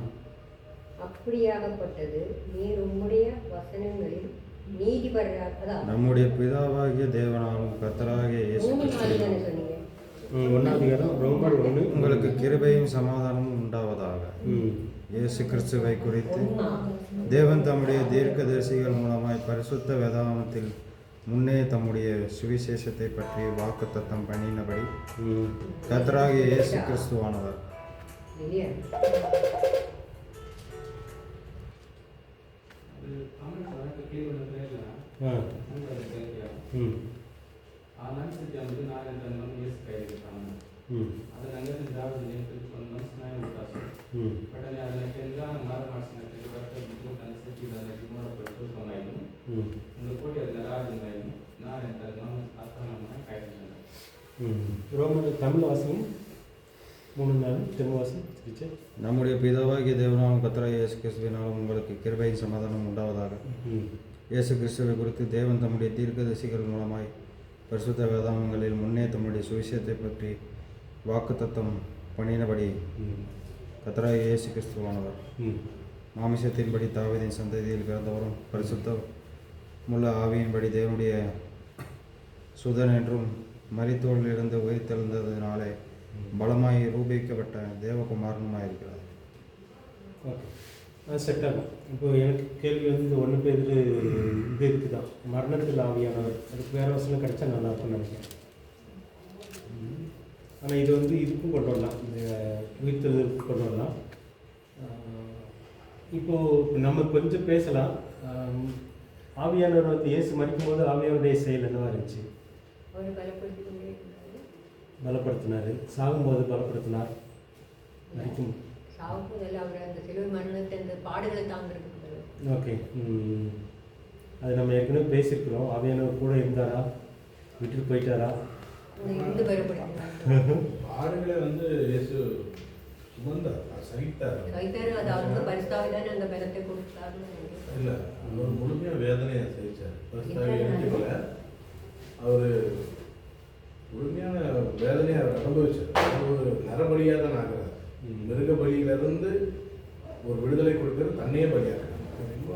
அப்படியாகப்பட்டது நீர் உம்முடைய வசனங்களில் நீதிபரராக அதான் நம்முடைய பிதாவாகிய தேவனாலும் கர்த்தராகிய இயேசு 3 நாள் கிறிஸ்துவின் தானே சொன்னீங்க. 1 அதிகாரம் ரோமர் 1. உங்களுக்கு கிருபையும் சமாதானமும் உண்டாவதாக. ம் இயேசு கிறிஸ்துவை குறித்து ஒண்ணா? தேவன் தம்முடைய தீர்க்கதரிசிகள் மூலமாய் பரிசுத்த வேதாகமத்தில் முன்னே தம்முடைய சுவிசேஷத்தை பற்றி வாக்குத்தத்தம் பண்ணினபடி ம் கர்த்தராகிய இயேசு கிறிஸ்துவானவர். இல்லையா? அது தமிழ் வழக்கு கேள்வி இல்லை. ஆ ம் ஆனாலும் வந்து நான் என்ற இயேசு கையிருக்காங்க. ம் ಅದು ನಂಗೆ ಜಾಬ್ ಒಂದು ಮನಸ್ಸಿನಾಗ ಉಂಟಾಸು ம் ಬಟ್ ಅದಕ್ಕೆಲ್ಲ ಮಾರ ಮಾಡಿಸಿನ ಬಿಟ್ಟು ಅನಿಸಿಕೆ ನೋಡಪಟ್ಟು ತೊಂದಾಯಿತು ம் ಒಂದು ಕೋಟಿ ಅದೆಲ್ಲ ಆದಿಂದಾಯಿತು ನಾನು ಎಂತ ನಾನು ಅರ್ಥ ನಮ್ಮ ಕಾಯ್ದಿಲ್ಲ. ரோமர் தமிழ் வாசிங்க. 3 திரும்ப வாசி திருச்சி. நம்முடைய பிதாவாகிய தேவனாலும் கர்த்தராகிய இயேசு கிறிஸ்துவினாலும் உங்களுக்கு கிருபையும் சமாதானம் உண்டாவதாக. ம் இயேசு கிறிஸ்துவை குறித்து தேவன் தம்முடைய தீர்க்கதரிசிகள் மூலமாய் பரிசுத்த வேதாகமங்களில் முன்னே தம்முடைய சுவிசேஷத்தை பற்றி வாக்குத்தத்தம் பண்ணினபடி ம் கர்த்தராகிய இயேசு கிறிஸ்துவானவர். ம் மாமிசத்தின்படி தாவீதின் சந்ததியில் பிறந்தவரும் பரிசுத்த முள்ள ஆவியின்படி தேவனுடைய சுதன் என்றும் மரித்தோரிலிருந்து உயிர்த்தெழுந்ததினாலே பலமாய் ரூபிக்கப்பட்ட தேவகுமாரனுமாயிருக்கிறார். ஓகே, அது செட் ஆகும். இப்போ எனக்கு கேள்வி வந்து இந்த 1 பேர் இது இருக்குதான், மரணத்தில் ஆவியானவர். அதுக்கு வேறு வசனம் கிடைச்சா நல்லா இருக்கும்னு நினைக்கிறேன். ஆனால் இது வந்து இதுக்கும் கொண்டு வரலாம், இந்த உயிர்த்தெழுதலுக்கு கொண்டு வரலாம். இப்போது நம்ம கொஞ்சம் பேசலாம். ஆவியானவர் வந்து இயேசு மரிக்கும் போது ஆவியானுடைய செயல் என்னவா இருந்துச்சு? அவர் பலப்படுத்திக் கொண்டே இருந்தார். பலப்படுத்தினார். சாகும்போது பலப்படுத்தினார். மரிக்கும் சாவுக்கு முதல்ல அவர் அந்த சிலுவை மரணத்தை அந்த பாடுகளை தாங்கிறதுக்கு ஓகே. அது நம்ம ஏற்கனவே பேசியிருக்கிறோம். ஆவியானவர் கூட இருந்தாரா, விட்டுட்டு போயிட்டாரா? இருந்து பலப்படுத்தினார். பாடுகளை வந்து இயேசு சுமந்தார், சகித்தார். கைத்தாரு அது அவங்க பரிசுத்தாவி தானே அந்த பலத்தை கொடுத்தாருன்னு நினைக்கிறேன். இல்லை, அவர் முழுமையாக வேதனையை சகிச்சார். பரிசுத்தாவியை அவர் முழுமையான வேதனையை அவர் அனுபவிச்சார். அவர் ஒரு நரபலியாக தான் ஆகிறார். மிருக பலியிலிருந்து ஒரு விடுதலை கொடுக்கிறது தன்னையே பலியாக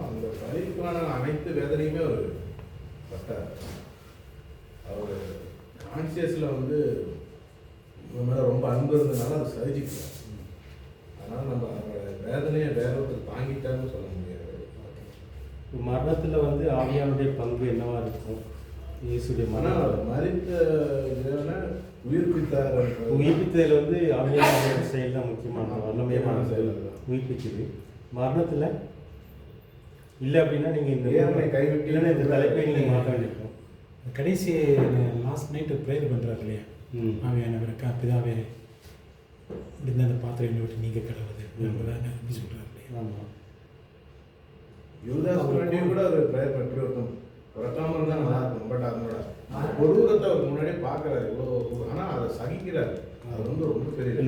அந்த பலிக்கான அனைத்து வேதனையுமே அவர் பட்டார். அவர் கான்சியஸில் வந்து நம்ம மேலே ரொம்ப அன்பு இருந்ததுனால அதை சகிச்சுக்கிறார். அதனால் நம்ம அவரோட வேதனையை வேற ஒருத்தர் தாங்கிட்டாருன்னு சொல்ல முடியாது. மரணத்தில் வந்து ஆவியானுடைய பங்கு என்னவா இருக்கும்? இயேசுடைய ஆனால் மரித்த தேவனை உயிர்ப்பித்தார். உயிர்ப்பித்ததில் வந்து ஆவியானுடைய செயல் தான் முக்கியமான வல்லமையான செயல். உயிர்ப்பிக்குது. மரணத்தில் இல்லை அப்படின்னா நீங்கள் இந்த தேவனை கைவிட்டு இல்லைன்னா இந்த தலைப்பை நீங்கள் மாற்ற வேண்டியிருக்கும். கடைசி லாஸ்ட் நைட்டு ப்ரேயர் பண்ணுறாரு இல்லையா, ஆவியானவருக்கு பிதாவே முடிந்த அந்த பாத்திரம் விட்டு நீங்கள் கடவுது அப்படி சொல்கிறார் இல்லையா. ஆமாம். யூதாஸ் வேண்டியும் கூட ஒரு ப்ரேயர் பண்ணி ஒருத்தன் பிறக்காமல் இருந்தால் நல்லா இருக்கும். பட் அதனோட கொடூரத்தை அவருக்கு முன்னாடியே பார்க்குறாரு இவ்வளோ, ஆனால் அதை சகிக்கிறாரு. அது வந்து ரொம்ப பெரிய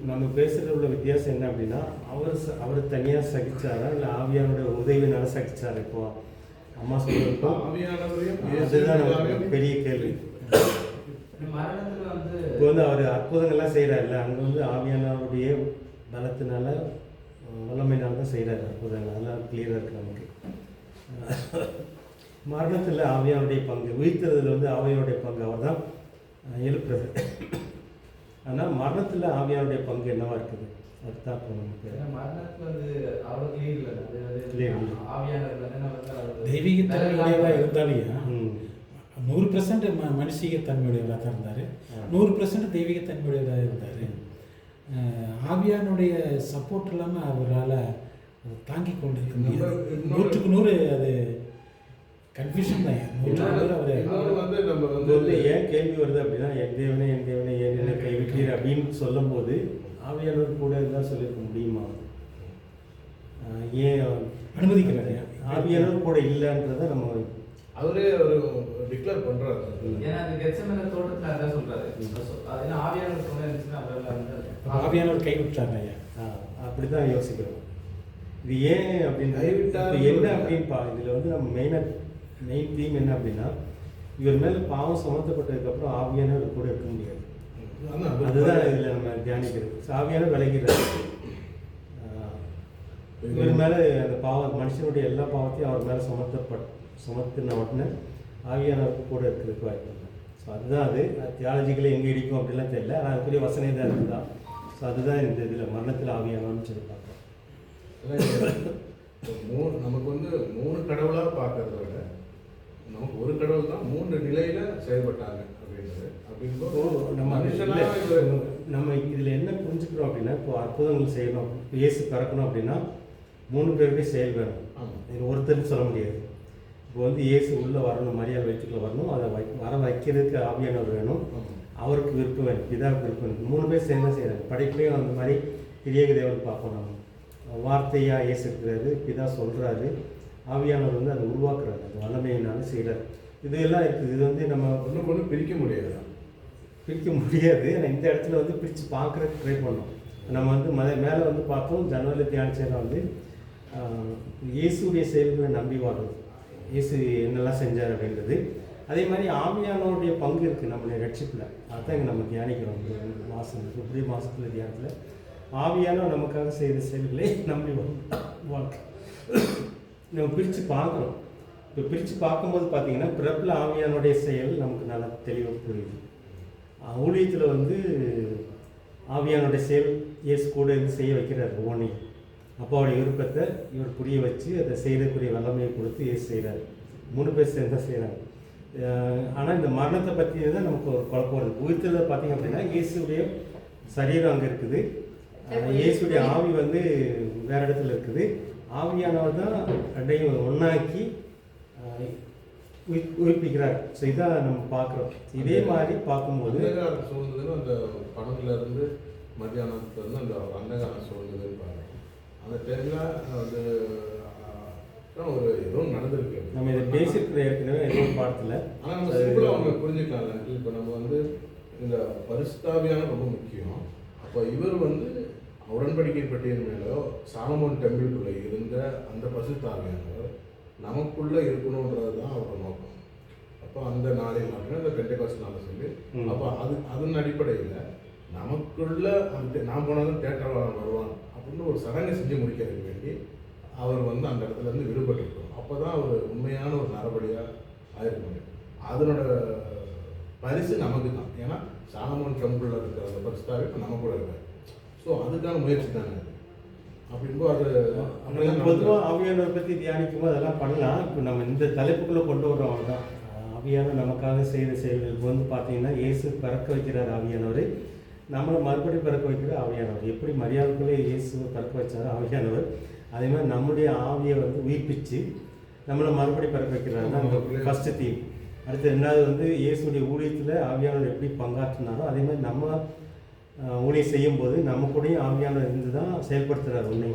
நம்ம பேசுகிற உள்ள வித்தியாசம் என்ன அப்படின்னா, அவர் தனியாக சகிச்சாரா இல்லை ஆவியானோட உதவினால சகிச்சாரா? இப்போ அம்மா சொல்லியிருக்கோம் ஆவியானவரையும் அதுதான் நமக்கு பெரிய கேள்வி. மரணத்துல வந்து இப்போ வந்து அவர் அற்புதங்கள்லாம் செய்கிறாருல்ல, அங்கே வந்து ஆவியானவருடைய பலத்தினால வல்லமையினால தான் செய்கிறாரு அற்புதங்கள். அதெல்லாம் கிளியராக இருக்குது நமக்கு. மரணத்தில் ஆவியானுடைய பங்கு, உயிர்த்ததில் வந்து ஆவியானுடைய பங்கு அவர் தான் எழுப்புறது. ஆனால் மரணத்தில் ஆவியானுடைய பங்கு என்னவா இருக்குது அதுதான் இப்போ நமக்கு மரணத்துல வந்து அவ்வளவு clear இல்ல. அது Clear இல்ல. ஆவியானவர் வந்து என்ன வந்து அவர் தெய்வீக தன்மையுடையவராக இருந்தாலும் ம். 100% மனுஷீக தன்மையுடையவராக தான் இருந்தார், 100% தெய்வீக தன்மையுடையவராக இருந்தார். ஆவியானுடைய சப்போர்ட் இல்லாமல் அவரால் தாங்கி கொண்டு இருக்க முடியாது. 100% அது கன்ஃபியூஷன் தான். 100% அவர் இன்னொரு வந்து நம்ம இது வந்து வந்து ஏன் கேள்வி வருது அப்படின்னா, என் தேவனே ஏன் என்னை கைவிட்டீர் அப்படின்னு சொல்லும்போது ஆவியானவர் கூட இருந்தால் சொல்லியிருக்க முடியுமா? ஏன் அனுமதிக்கிறாரு. ஆவியானவர் கூட இல்லைன்றதை நம்ம அவரே ஒரு டிக்ளேர் பண்றாரு. ஏன்னா அது கெத்செமனே தோட்டத்துல அதான் சொல்றாரு. அது ஏன்னா ஆவியானவர் துணை இருந்துச்சுன்னா அவரால் வந்து ஆவியானவர் கைவிட்டாங்க ஐயா. அப்படிதான் யோசிக்கிறோம். இது ஏன் அப்படின்னு கைவிட்டார் இப்ப என்ன அப்படின்னு இதில் வந்து நம்ம மெயின் தீம் என்ன அப்படின்னா, இவர் மேலே பாவம் சுமத்தப்பட்டதுக்கப்புறம் ஆவியானவர் கூட இருக்க முடியாது. அதுதான் இதில் நம்ம தியானிக்கிறது. ஆவியானவர் விலகிறார். இவர் மேலே அந்த மனுஷனுடைய எல்லா பாவத்தையும் அவர் மேலே சுமத்தின உடனே ஆவியானவருக்கு கூட இருக்கிறதுக்கு வாய்ப்பு இல்லை. ஸோ அதுதான் அது தியாலஜிக்கலி எங்கே இடிக்கும் அப்படிலாம் தெரியல. ஆனால் அதுக்குரிய வசனை தான் இருக்குதா. ஸோ அதுதான் இந்த இதில் மரணத்தில் ஆவியானவர்னு சொல்லி பார்க்குறோம். நமக்கு வந்து 3 கடவுளாக பார்க்கறத விட நமக்கு ஒரு கடவுள் தான் 3 நிலையில செயல்பட்டாங்க அப்படின்றது. நம்ம இதில் என்ன புரிஞ்சுக்கிறோம் அப்படின்னா, இப்போ அற்புதங்கள் செய்யணும், இயேசு பிறக்கணும் அப்படின்னா 3 பேருடைய செயல் வேணும். இது ஒருத்தர்னு சொல்ல முடியாது. இப்போ வந்து இயேசு உள்ளே வரணும், மரியாதை வயிற்றுக்குள்ள வரணும், அதை வர வைக்கிறதுக்கு ஆவியானவர் வேணும், அவருக்கு விருப்பம் வேணும், பிதாவுக்கு விருப்பம் வேணும். 3 பேர் சேர்ந்து செய்கிறாங்க. படைப்புலேயும் அந்த மாதிரி திரியேக தேவன் பார்ப்போம். நம்ம வார்த்தையாக இயேசு இருக்கிறாரு, பிதா சொல்கிறாரு, ஆவியானவர் வந்து அதை உருவாக்குறாரு, அது வல்லமையினால செய்கிறார். இதெல்லாம் இருக்குது. இது வந்து நம்ம ஒன்று பிரிக்க முடியாது. ஆனால் இந்த இடத்துல வந்து பிரித்து பார்க்குறதுக்கு ட்ரை பண்ணோம். நம்ம வந்து மேலே வந்து பார்த்தோம், ஜனவரியில் தியானிச்சதில் வந்து இயேசுடைய செயல்களை நம்பி வாழ்றது, இயேசு என்னெல்லாம் செஞ்சார் அப்படின்றது. அதே மாதிரி ஆவியானவருடைய பங்கு இருக்குது நம்மளுடைய ரட்சிப்பில். அதுதான் இங்கே நம்ம தியானிக்கிறோம். பிப்ரவரி மாதத்தில் தியானத்தில் ஆவியானவர் நமக்காக செய்த செயல்களை நம்பி வாழ்க்கை நம்ம பிரித்து பார்க்குறோம். இப்போ பிரித்து பார்க்கும்போது பார்த்தீங்கன்னா, பிறப்பில் ஆவியானுடைய செயல் நமக்கு நல்லா தெளிவாக புரியுது. ஊழியத்தில் வந்து ஆவியானுடைய செயல் இயேசு கூட இருந்து செய்ய வைக்கிறார். ஒவ்வொன்றையும் அப்பாவுடைய விருப்பத்தை இவர் புரிய வச்சு அதை செய்யக்கூடிய வல்லமையை கொடுத்து இயேசு செய்கிறார். 3 பேர் சேர்ந்து தான் செய்கிறாங்க. ஆனால் இந்த மரணத்தை பற்றி தான் நமக்கு ஒரு குழப்பம் வருது. உயிர்த்தலை பார்த்தீங்க அப்படின்னா இயேசுடைய சரீரம் அங்கே இருக்குது, இயேசுடைய ஆவி வந்து வேறு இடத்துல இருக்குது. ஆவியானவர் தான் ரெண்டையும் ஒன்றாக்கி உயிர்ப்பிக்கிறார். ஸோ இதான் நம்ம பார்க்குறோம். இதே மாதிரி பார்க்கும்போது சூழ்ந்ததுன்னு அந்த பணத்துல இருந்து மத்தியானத்துல இருந்து அந்த அன்னகாரம் சூழ்ந்ததுன்னு பாருங்க. அந்த டைம்ல அது ஒரு ஏதோ நடந்திருக்கு. நம்ம இதை பேசியிருக்கிற ஏற்கனவே ஏதோ பாடத்தில். ஆனால் நம்ம சிம்பிளாக அவங்க புரிஞ்சுக்கலாம்ல. இப்போ நம்ம வந்து இந்த பரிசுத்தாவியான ரொம்ப முக்கியம். அப்போ இவர் வந்து உடன்படிக்கை பட்டியல் மேலே சாலமோன் டெம்பிளுக்குள்ளே இருந்த அந்த பரிசுத்தாவியானவர் நமக்குள்ளே இருக்கணுன்றது தான் அவரோட நோக்கம். அப்போ அந்த நாளில் மட்டும் இந்த பெண்டெகாஸ்ட் நாளை சொல்லி அப்போ அதன் அடிப்படையில் நமக்குள்ள அந்த நான் போனாலும் தேட்டர் வருவான் அப்படின்னு ஒரு சடங்கை செஞ்சு முடிக்கிறதுக்கு வேண்டி அவர் வந்து அந்த இடத்துல இருந்து விடுபட்டுருக்கோம். அப்போ தான் அவர் உண்மையான ஒரு நரபடியாக ஆயிருக்க முடியும். அதனோட பரிசு நமக்கு தான். ஏன்னா சாலமோன் டெம்பிளில் இருக்கிற அந்த பரிசுத்தாவே இப்போ நம்ம கூட இருக்காரு. ஸோ அதுக்கான முயற்சி தானே அப்படின்போது அது பொதுவாக ஆவியானவரை பற்றி தியானிக்கும்போது அதெல்லாம் பண்ணலாம். இப்போ நம்ம இந்த தலைப்புக்குள்ளே கொண்டு வர்றவங்க தான் ஆவியானவர் நமக்காக செய்த செயல்கள். இப்போ வந்து பார்த்தீங்கன்னா இயேசு பிறக்க வைக்கிறார் ஆவியானவர், நம்மளை மறுபடியும் பிறக்க வைக்கிற ஆவியானவர். எப்படி மரியாதைக்குள்ளே இயேசுவை பிறக்க வச்சார் ஆவியானவர், அதே மாதிரி நம்முடைய ஆவியை வந்து உயிர்ப்பிச்சு நம்மளை மறுபடியும் பிறக்க வைக்கிறாரு தான் ஃபஸ்ட்டு தீம். அடுத்து 2வது வந்து இயேசுடைய ஊழியத்தில் ஆவியானவர் எப்படி பங்காற்றினாரோ அதே மாதிரி நம்ம ஊழியம் செய்யும்போது நம்ம கூடயும் ஆவியானவர் இருந்து தான் செயல்படுத்துகிறார். உண்மை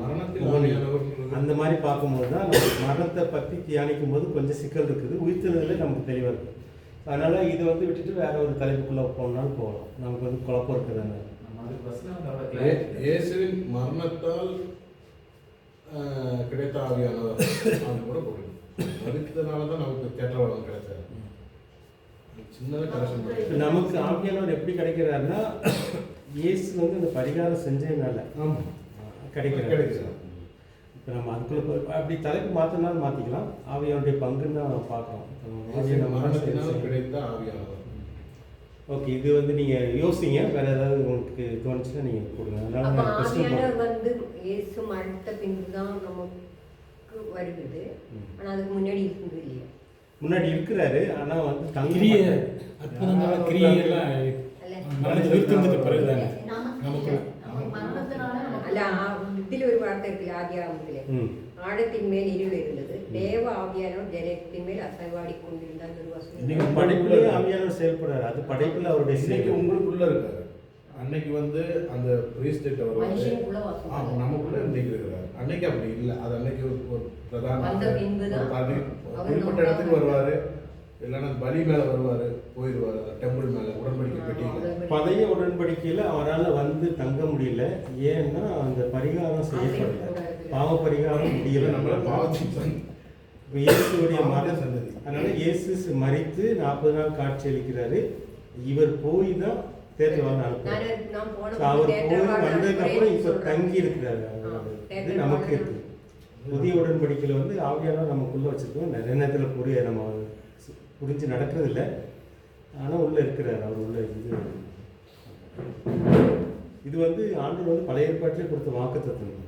அந்த மாதிரி பார்க்கும்போது தான் நம்ம மரணத்தை பற்றி தியானிக்கும் போது கொஞ்சம் சிக்கல் இருக்குது. உயிர்த்தெழுதலே நமக்கு தெளிவாக இருக்குது. அதனால் இதை வந்து விட்டுட்டு வேற ஒரு தலைப்புக்குள்ளே போகணும்னாலும் போகலாம். நமக்கு வந்து குழப்பம் இருக்குதானே. நம்ம அதுக்கு ஃபர்ஸ்ட்ல வந்து அவ்வளோ இயேசுவின் மரணத்தால் கிடைத்த ஆவியானவர் அது கூட போடுங்க. மறித்ததுனால தான் நமக்கு தேற்றவாதம் கிடைச்சாரு. சின்னதாக கரெக்ஷன் பண்ணி நமக்கு ஆவியானவர் எப்படி கிடைக்கிறாருன்னா இயேசு வந்து அந்த பரிகாரம் செஞ்சதுனால ஆமாம் கிடைக்கிறார். கிடைக்கிறார். இப்போ நம்ம அதுக்குள்ளே அப்படி தலைப்பு மாற்றினாலும் மாற்றிக்கலாம். ஆவியானுடைய பங்குன்னு தான் நம்ம பார்க்குறோம். மரணத்தினால் கிடைத்த ஆவியானவர். ஓகே, இது வந்து நீங்கள் யோசிங்க. வேறு ஏதாவது உங்களுக்கு தோணுச்சுன்னா நீங்கள் கொடுங்க. அதனால அப்ப நான் question ஆவியானவர் வந்து இயேசு மறித்த பின்பு தான் நமக்கு வருகிறது. ஆனா அதுக்கு முன்னாடி இருக்குது இல்லையா? முன்னாடி இருக்கிறாரு, ஆனால் வந்து கிரிய தங்கிய அற்புதங்கள் கிரியெல்லாம் அல்ல மரணத்தை உயிர்த்தெழுந்ததுக்கு பிறகுதானே நமக்கு மரணத்தினால நமக்கு அல்ல இதுல ஒரு வார்த்தை இருக்கு ஆதியாகமத்திலே. ஆழத்தின் மேல் இருள் இருந்தது, தேவ ஆவியானவர் ஜலத்தின் மேல் அசைவாடி கொண்டிருந்தார் ஒரு வசனம். இன்னைக்கு படைப்புலேயே ஆவியானவர் செயல்படுறாரு. அது படைப்பில் அவருடைய இன்னைக்கு செயல். உங்களுக்குள்ள இருக்காரு. அன்னைக்கு வந்து அந்த பிரீஸ்டேட் அவர் வந்து மனுஷனுக்குள்ள வாசம் நமக்குள்ள இன்னைக்கு இருக்கிறார். அன்னைக்கு அப்படி இல்லை. அது அன்னைக்கு ஒரு பிரதான வந்த பின்புதான் அவர் குறிப்பிட்ட இடத்துக்கு வருவாரு, இல்லைன்னா பலி மேல வருவாரு, போயிடுவாரு டெம்பிள் மேல உடன்படிக்கை பெட்டியில. பழைய உடன்படிக்கையில் அவரால் வந்து தங்க முடியல. ஏன்னா அந்த பரிகாரம் செய்யப்படல. பாவ பரிகாரம் முடியல. நம்மள பாவத்தின் இப்போ இயேசுடைய பாவத்தின் மரண சந்ததி. அதனால இயேசு மரித்து 40 நாள் காட்சி அளிக்கிறாரு. இவர் போய் தான் தேற்றவாதம் அனுப்புறாரு. நான் போன அவர் போய் வந்ததுக்கப்புறம் இப்போ தங்கி இருக்கிறாரு. இது நமக்கு இருக்கு. புதிய உடன்படிக்கையில் வந்து ஆவியானவர் நமக்குள்ளே வச்சுருக்கோம். நிறைய நேரத்தில் நம்ம புரிஞ்சு நடக்கிறது இல்லை. ஆனால் உள்ளே இருக்கிறார். அவர் உள்ள இது வந்து ஆண்டவர் வந்து பழைய ஏற்பாட்டிலே கொடுத்த வாக்குத்தத்தம்.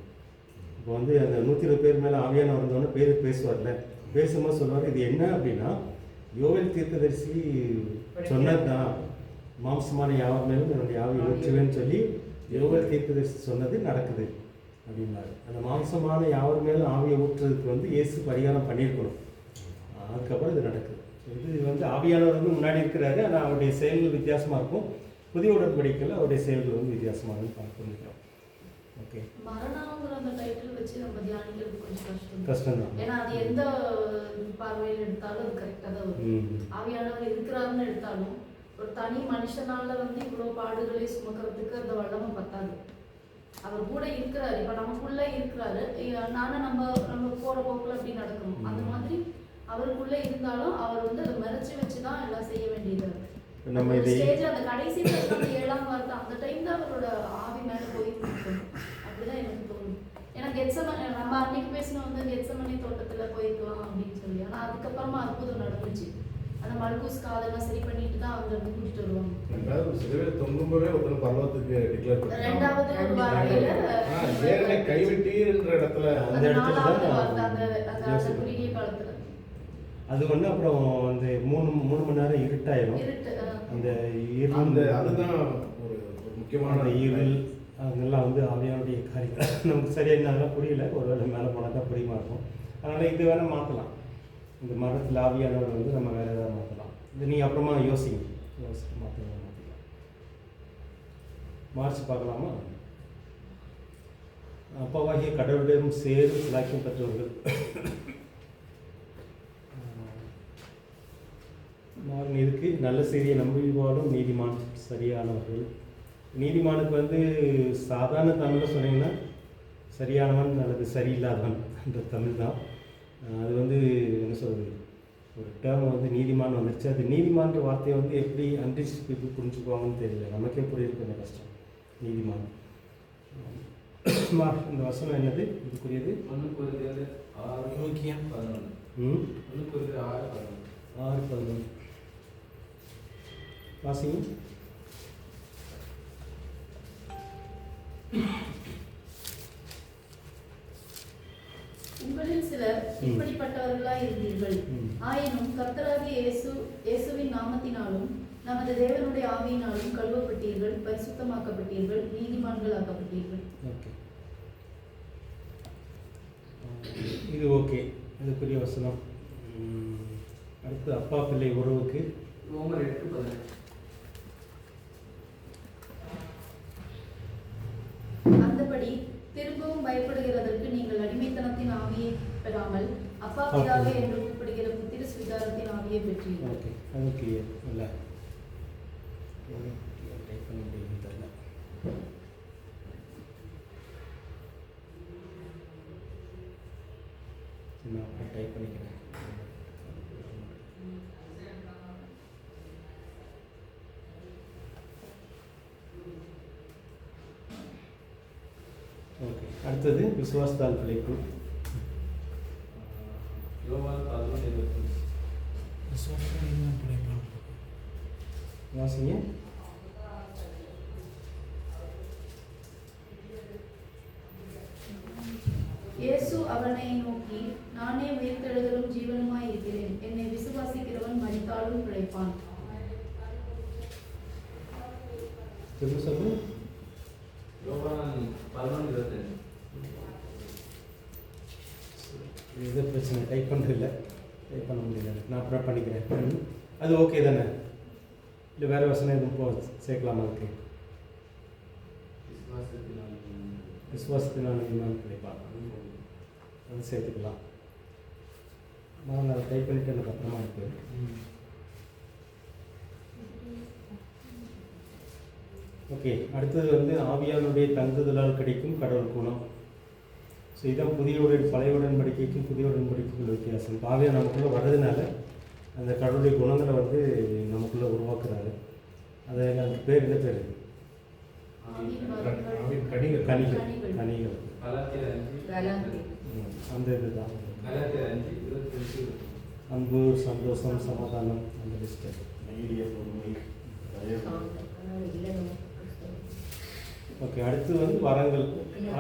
இப்போ வந்து அந்த 120 பேர் மேலே ஆவியானவர் வந்தோடனே பேசுவார்ல, பேசும்போது சொல்லுவார் இது என்ன அப்படின்னா, யோவேல் தீர்க்கதரிசி சொன்னது தான், மாம்சமான யாவர் மேலும் என்னுடைய ஆவி ஊற்றுவேன்னு சொல்லி யோவேல் தீர்க்கதரிசி சொன்னது நடக்குது அப்படின்னாரு. அந்த மாம்சமான யாவர் மேலும் ஆவியை ஊற்றுறதுக்கு வந்து இயேசு பரிகாரம் பண்ணியிருக்கணும். அதுக்கப்புறம் இது நடக்குது. இது வந்து ஆவியானவர் வந்து முன்னாடி இருக்கிறாரு. ஆனால் அவருடைய செயல்கள் வித்தியாசமாக இருக்கும். புதிய உடன்படிக்கையில் அவருடைய செயல்கள் வந்து வித்தியாசமாக புரிஞ்சுக்கிறோம். ஓகே, மரணங்கிற அந்த டைட்டில் வச்சு நம்ம தியானிக்கிறது கொஞ்சம் கஷ்டம்தான். ஏன்னா அது எந்த பார்வையில் எடுத்தாலும் அது கரெக்டாக தான் வரும். ஆவியானவர் இருக்கிறாருன்னு எடுத்தாலும் ஒரு தனி மனுஷனால வந்து இவ்வளோ பாடுகளை சுமக்கிறதுக்கு அந்த வல்லமை பத்தாது. அவர் கூட இருக்கிறாரு. இப்போ நமக்குள்ள இருக்கிறாரு. நானும் நம்ம போற போக்குல அப்படி நடக்கணும். அந்த மாதிரி அவருக்குள்ள இருந்தாலும் அவர் வந்து அதை மறைச்சு வச்சுதான் எல்லாம் செய்ய வேண்டியது இருக்கு. நம்ம அந்த இதை ஸ்டேஜ் அந்த கடைசி அந்த 7ஆம் வார்த்தை அந்த டைம் தான் அவரோட ஆவி மேல போயிருக்கணும். அப்படிதான் எனக்கு தோணும். ஏன்னா கெத்சமனே நம்ம அன்னைக்கு பேசினோம் வந்து கெத்சமனே தோட்டத்துல போயிருக்கலாம் அப்படின்னு சொல்லி. ஆனா அதுக்கப்புறமா அற்புதம் நடந்துச்சு. அந்த மல்கூஸ் காதெல்லாம் சரி பண்ணிட்டு தான் அவங்க இருந்து கூட்டிட்டு வருவாங்க. ரெண்டாவது சிலுவையில தொங்கும்போதே ஒருத்தர் பரலோகத்துக்கு டிக்ளேர் பண்ணாங்க. ரெண்டாவது ஒரு வார்த்தையில ஏற்கனவே கைவிட்டீர்ன்ற இடத்துல அந்த இடத்துல தான் அந்த குறுகிய காலத்துல அது ஒன்று. அப்புறம் அந்த 3 மணி நேரம் இருட்டாயிரும். இருட்டு அந்த அந்த இருள் அதுதான் ஒரு முக்கியமான அந்த இருள் அதெல்லாம் வந்து ஆவியானுடைய காரியங்கள் நமக்கு சரியாக அதெல்லாம் புரியல. ஒருவேளை மேலே போனால் தான் புரியுமா இருக்கும். அதனால் இது வேணால் மாற்றலாம். இந்த மரத்தில் ஆவியானவர் வந்து நம்ம வேறு ஏதாவது மாற்றலாம். இது நீங்கள் அப்புறமா யோசிச்சுட்டு மாற்றலாம். மார்ச் பார்க்கலாமா? அப்பாவாகிய கடவுளிடம் சேர்ந்து சிலாக்கியம் பெற்றவர்கள் இதுக்கு நல்ல செய்தியை நம்புவாலும் நீதிமான் சரியானவர்கள். நீதிமானுக்கு வந்து சாதாரண தமிழில் சொன்னீங்கன்னா சரியானவன் அல்லது சரியில்லாதவன் என்ற தமிழ் தான். அது வந்து என்ன சொல்கிறது, ஒரு டேர்ம் வந்து நீதிமான் வந்துருச்சு. அது நீதிமான்ற வார்த்தையை வந்து எப்படி அன்ரிச் பீப்புள் புரிஞ்சுக்குவாங்கன்னு தெரியல. நமக்கே புரியுது கொஞ்சம் கஷ்டம். நீதிமான் இந்த வசனம் என்னது இதுக்குரியது? 6:11 வாசிங்க. உங்களில் சிலர் இப்படிப்பட்டவர்களாய் இருந்தீர்கள். ஆயினும் கர்த்தராகிய இயேசுவின் நாமத்தினாலும் நமது தேவனுடைய ஆவியினாலும் கழுவப்பட்டீர்கள், பரிசுத்தமாக்கப்பட்டீர்கள், நீதிமான்கள் ஆக்கப்பட்டீர்கள். ஓகே, இது ஓகே. அதுக்குரிய வசனம். அடுத்து அப்பா பிள்ளை உறவுக்கு ரோமர் 8:18. அந்தபடி திரும்பவும் பயப்படுகிறதற்கு நீங்கள் அடிமைத்தனத்தின் ஆவியை பெறாமல் அப்பா பிதாவே என்று கூப்பிடுகிற புத்திர விபச்சாரத்தின் ஆவியை பெற்றீர்கள். ஓகே, அது கிளியர் இல்லை? டைப் பண்ண முடியும்னு தெரியல. நான் அப்புறம் டைப் பண்ணிக்கிறேன். ஓகே, அடுத்தது விசுவாசத்தால் பிழைப்பு. யோவான் 11:25. விசுவாசத்தால் இன்னும் பிழைப்பான். வாசிங்க. இயேசு அவனை நோக்கி, நானே உயிர்த்தெழுதலும் ஜீவனுமாய் இருக்கிறேன். என்னை விசுவாசிக்கிறவன் மரித்தாலும் பிழைப்பான். எப்படி சொல்லு? யோவான் 11:25. இது பிரச்சனை, டைப் பண்ணுறதில்ல, டைப் பண்ண முடியல. நான் அப்புறம் பண்ணிக்கிறேன். அது ஓகே தானே? இல்லை வேறு வசனம் எதுவும் சேர்க்கலாமா? அதுக்கு விசுவாசத்தினால் இன்னும் கிடைப்பான், அது சேர்த்துக்கலாம். நான் அதை டைப் பண்ணிவிட்டு எனக்கு அப்புறமா இருக்கு. ஓகே, அடுத்தது வந்து ஆவியானுடைய தங்குதலால் கிடைக்கும் கடவுள் குணம். ஸோ இதான் பழைய உடன்படிக்கைக்கும் புதிய உடன்படிக்கைக்கும் வித்தியாசம். ஆவியா நமக்குள்ளே வர்றதுனால அந்த கடவுளுடைய குணங்களை வந்து நமக்குள்ளே உருவாக்குறாரு. அதுக்கு பேர் என்ன பேர்? கனிகள். கனிகள். அந்த இதுதான் அன்பு, சந்தோஷம், சமாதானம், அந்த லிஸ்ட்டு. ஓகே, அடுத்து வந்து வரங்கள்.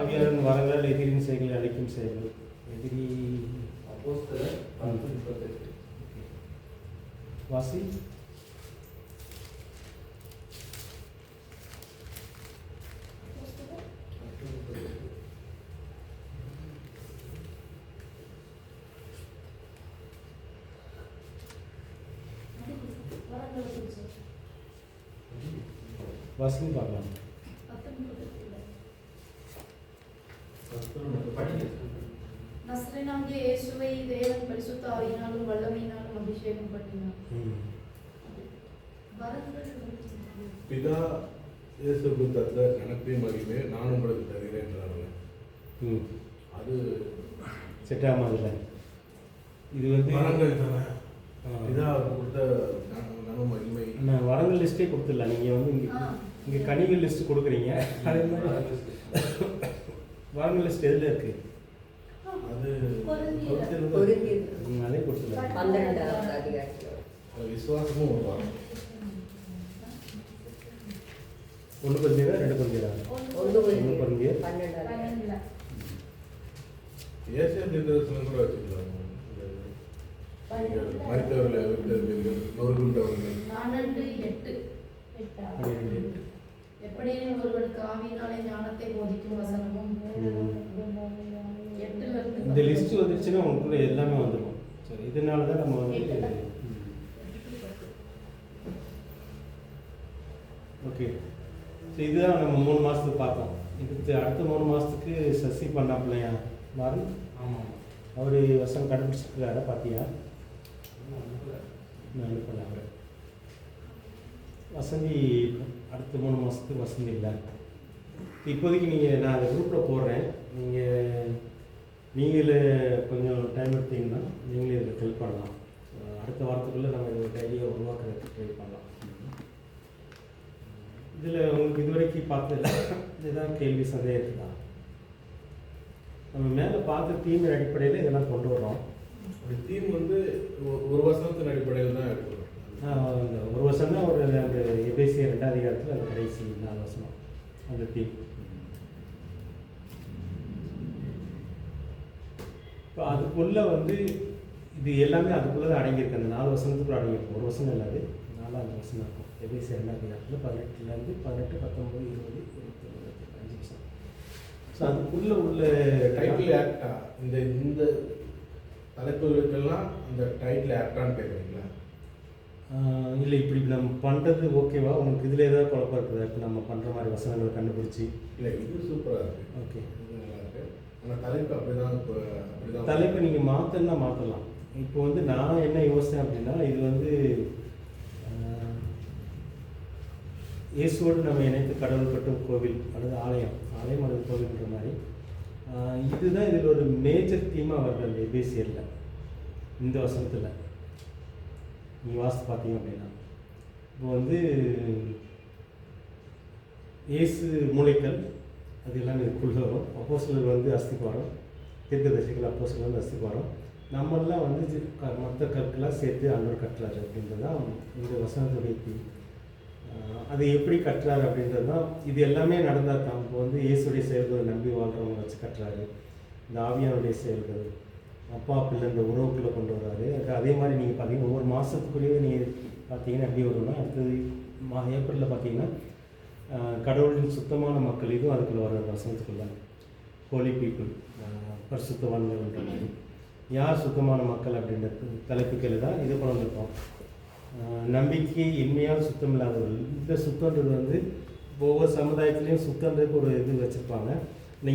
ஆவியாரின் வரங்கள் எதிரின் செயல்களை அழிக்கும் செயல்கள். எதிரி அப்போஸ்தலர் 10:38. வாசி. வாசின்னு பார்க்கலாம். நசரேயனாகிய இயேசுவை தேவன் பரிசுத்த ஆவியினாலும் வல்லமையினாலும் அபிஷேகம் பண்ணினார். பிதா இயேசுவுக்கு தந்த கனத்தையும் மகிமே நான் உங்களுக்கு தருகிறேன் என்றார்கள். அது செட் ஆகாதுல்ல. இது வந்து வரங்கள் தானே. பிதா கொடுத்த கன மகிமை. நான் வரங்கள் லிஸ்ட்டே கொடுத்துடலாம். நீங்கள் வந்து இங்கே கனிகள் லிஸ்ட்டு கொடுக்குறீங்க. அதே மாதிரி வரங்கள் லிஸ்ட் எதில் இருக்குது? அது அதே கொடுத்துடலாம். 12வது அதிகாரத்தில் விசுவாசமும் ஒரு வாரம். 1 Corinthians 2 Corinthians 1 Corinthians 12 ஏசியா தீர்க்கதரிசனம் கூட வச்சுக்கலாம். மரித்தவர்களை உயிர்த்தெழுந்தவர்கள், நொறுங்குண்டவர்கள். 4:8 எப்படியும் ஒருவனுக்கு ஆவியினாலே ஞானத்தை போதிக்கும் வசனமும் 8ல இருந்து இந்த லிஸ்ட் வந்துருச்சுன்னா உங்களுக்குள்ள எல்லாமே வந்துடும். சரி, இதனால தான் நம்ம வந்து ஓகே. ஸோ இதுதான் நம்ம 3 மாதத்துக்கு பார்த்தோம். இதுக்கு அடுத்த 3 மாதத்துக்கு சசி பண்ணாப்பிள்ளையா மாறும். ஆமாம். அவர் வசம் கண்டுபிடிச்சிருக்காரா? பார்த்தியா? நான் அனுப்பல. அவர் வசந்தி அடுத்த 3 மாதத்துக்கு வசந்தி இல்லை. இப்போதைக்கு நான் அந்த குரூப்பில் போடுறேன். நீங்களே கொஞ்சம் டைம் எடுத்தீங்கன்னா நீங்களே இதில் ஹெல்ப் பண்ணலாம். அடுத்த வாரத்துக்குள்ளே நம்ம இதை டைலியை உருவாக்குறதுக்கு ட்ரை பண்ணலாம். இதில் உங்களுக்கு இதுவரைக்கும் பார்த்ததில்ல இதுதான் கேள்வி சந்தேகம் இருக்குதா? நம்ம மேலே பார்த்த தீமின் அடிப்படையில் இதெல்லாம் கொண்டு வரோம். அப்படி தீம் வந்து ஒரு வசனத்தின் அடிப்படையில் தான் எடுக்கிறோம். அந்த ஒரு வருஷம் தான் ஒரு அந்த எபேசியர் 2வது அதிகாரத்தில் அந்த கடைசி 4 வசனம் அந்த தீம். இப்போ அதுக்குள்ளே வந்து இது எல்லாமே அதுக்குள்ளே தான் அடங்கியிருக்கு. அந்த 4 வசனத்துக்குள்ள அடங்கியிருக்கும். ஒரு வசனம் இல்லாது 4வது வசனம் இருக்கும். எபேசியர் 2வது அதிகாரத்தில் 18 19 20 21 5 வசனம். ஸோ அதுக்குள்ளே உள்ள டைட்டில் ஆக்டா இந்த தலைப்புகளுக்கெல்லாம் இந்த டைட்டில் ஆக்டான்னு கேட்குறீங்களா? இல்லை, இப்படி நம்ம பண்ணுறது ஓகேவா? உங்களுக்கு இதில் ஏதாவது குழப்பம் இருக்குதா? இப்போ நம்ம பண்ணுற மாதிரி வசனங்களை கண்டுபிடிச்சி. இல்லை, இது சூப்பராக இருக்குது. ஓகே, இது நல்லா இருக்குது. ஆனால் தலைப்பு அப்படிதான். தலைப்பை நீங்கள் மாற்றணும்னா மாற்றலாம். இப்போ வந்து நான் என்ன யோசித்தேன் அப்படின்னா, இது வந்து இயேசுவோடு நம்ம இணைத்து கடவுள் கட்டும் கோவில் அல்லது ஆலயம் அல்லது கோவில்ன்ற மாதிரி இதுதான் இதில் ஒரு மேஜர் தீமாக வருது அந்த எபேசியரில் இந்த வசனத்தில் நீங்கள் வாசித்து பார்த்தீங்க அப்படின்னா. இப்போ வந்து இயேசு மூளைக்கல் அது எல்லாம் இதுக்குள்ளே வரும். அப்போஸ்தலர் வந்து அஸ்திபாரம், தீர்க்கதரிசிகள் அப்போஸ்தலர் வந்து அஸ்திபாரம், நம்மெல்லாம் வந்து மற்ற கற்களாக சேர்த்து ஆண்டவர் கட்டுறாரு அப்படின்றது தான் இந்த வசனத்துடைய தீம். அது எப்படி கட்டுறாரு அப்படின்றது தான். இது எல்லாமே நடந்தால் தான் இப்போ வந்து இயேசுடைய செயல்களை நம்பி வாழ்கிறவங்க வச்சு கட்டுறாரு. இந்த ஆவியானுடைய செயல்கள் அப்பா பிள்ளை இந்த உறவுக்குள்ளே கொண்டு வர்றாரு. அதே மாதிரி நீங்கள் பார்த்தீங்கன்னா ஒவ்வொரு மாதத்துக்குள்ளேயே நீங்கள் பார்த்தீங்கன்னா எப்படி வரும்னா, அடுத்தது ஏப்ரலில் பார்த்தீங்கன்னா கடவுளின் சுத்தமான மக்கள் இதுவும் அதுக்குள்ளே வர வசனத்துக்குள்ள ஹோலி பீப்புள் பரிசுத்தவான்கள்ன்ற மாதிரி. யார் சுத்தமான மக்கள் அப்படின்ற தலைப்புக்கள் தான் இது கொண்டு வந்திருக்கோம். நம்பிக்கை இன்மையால் சுத்தம் இல்லாதவர்கள். இந்த சுத்தன்றது வந்து ஒவ்வொரு சமுதாயத்துலேயும் சுத்தன்றதுக்கு ஒரு இது வச்சுருப்பாங்க.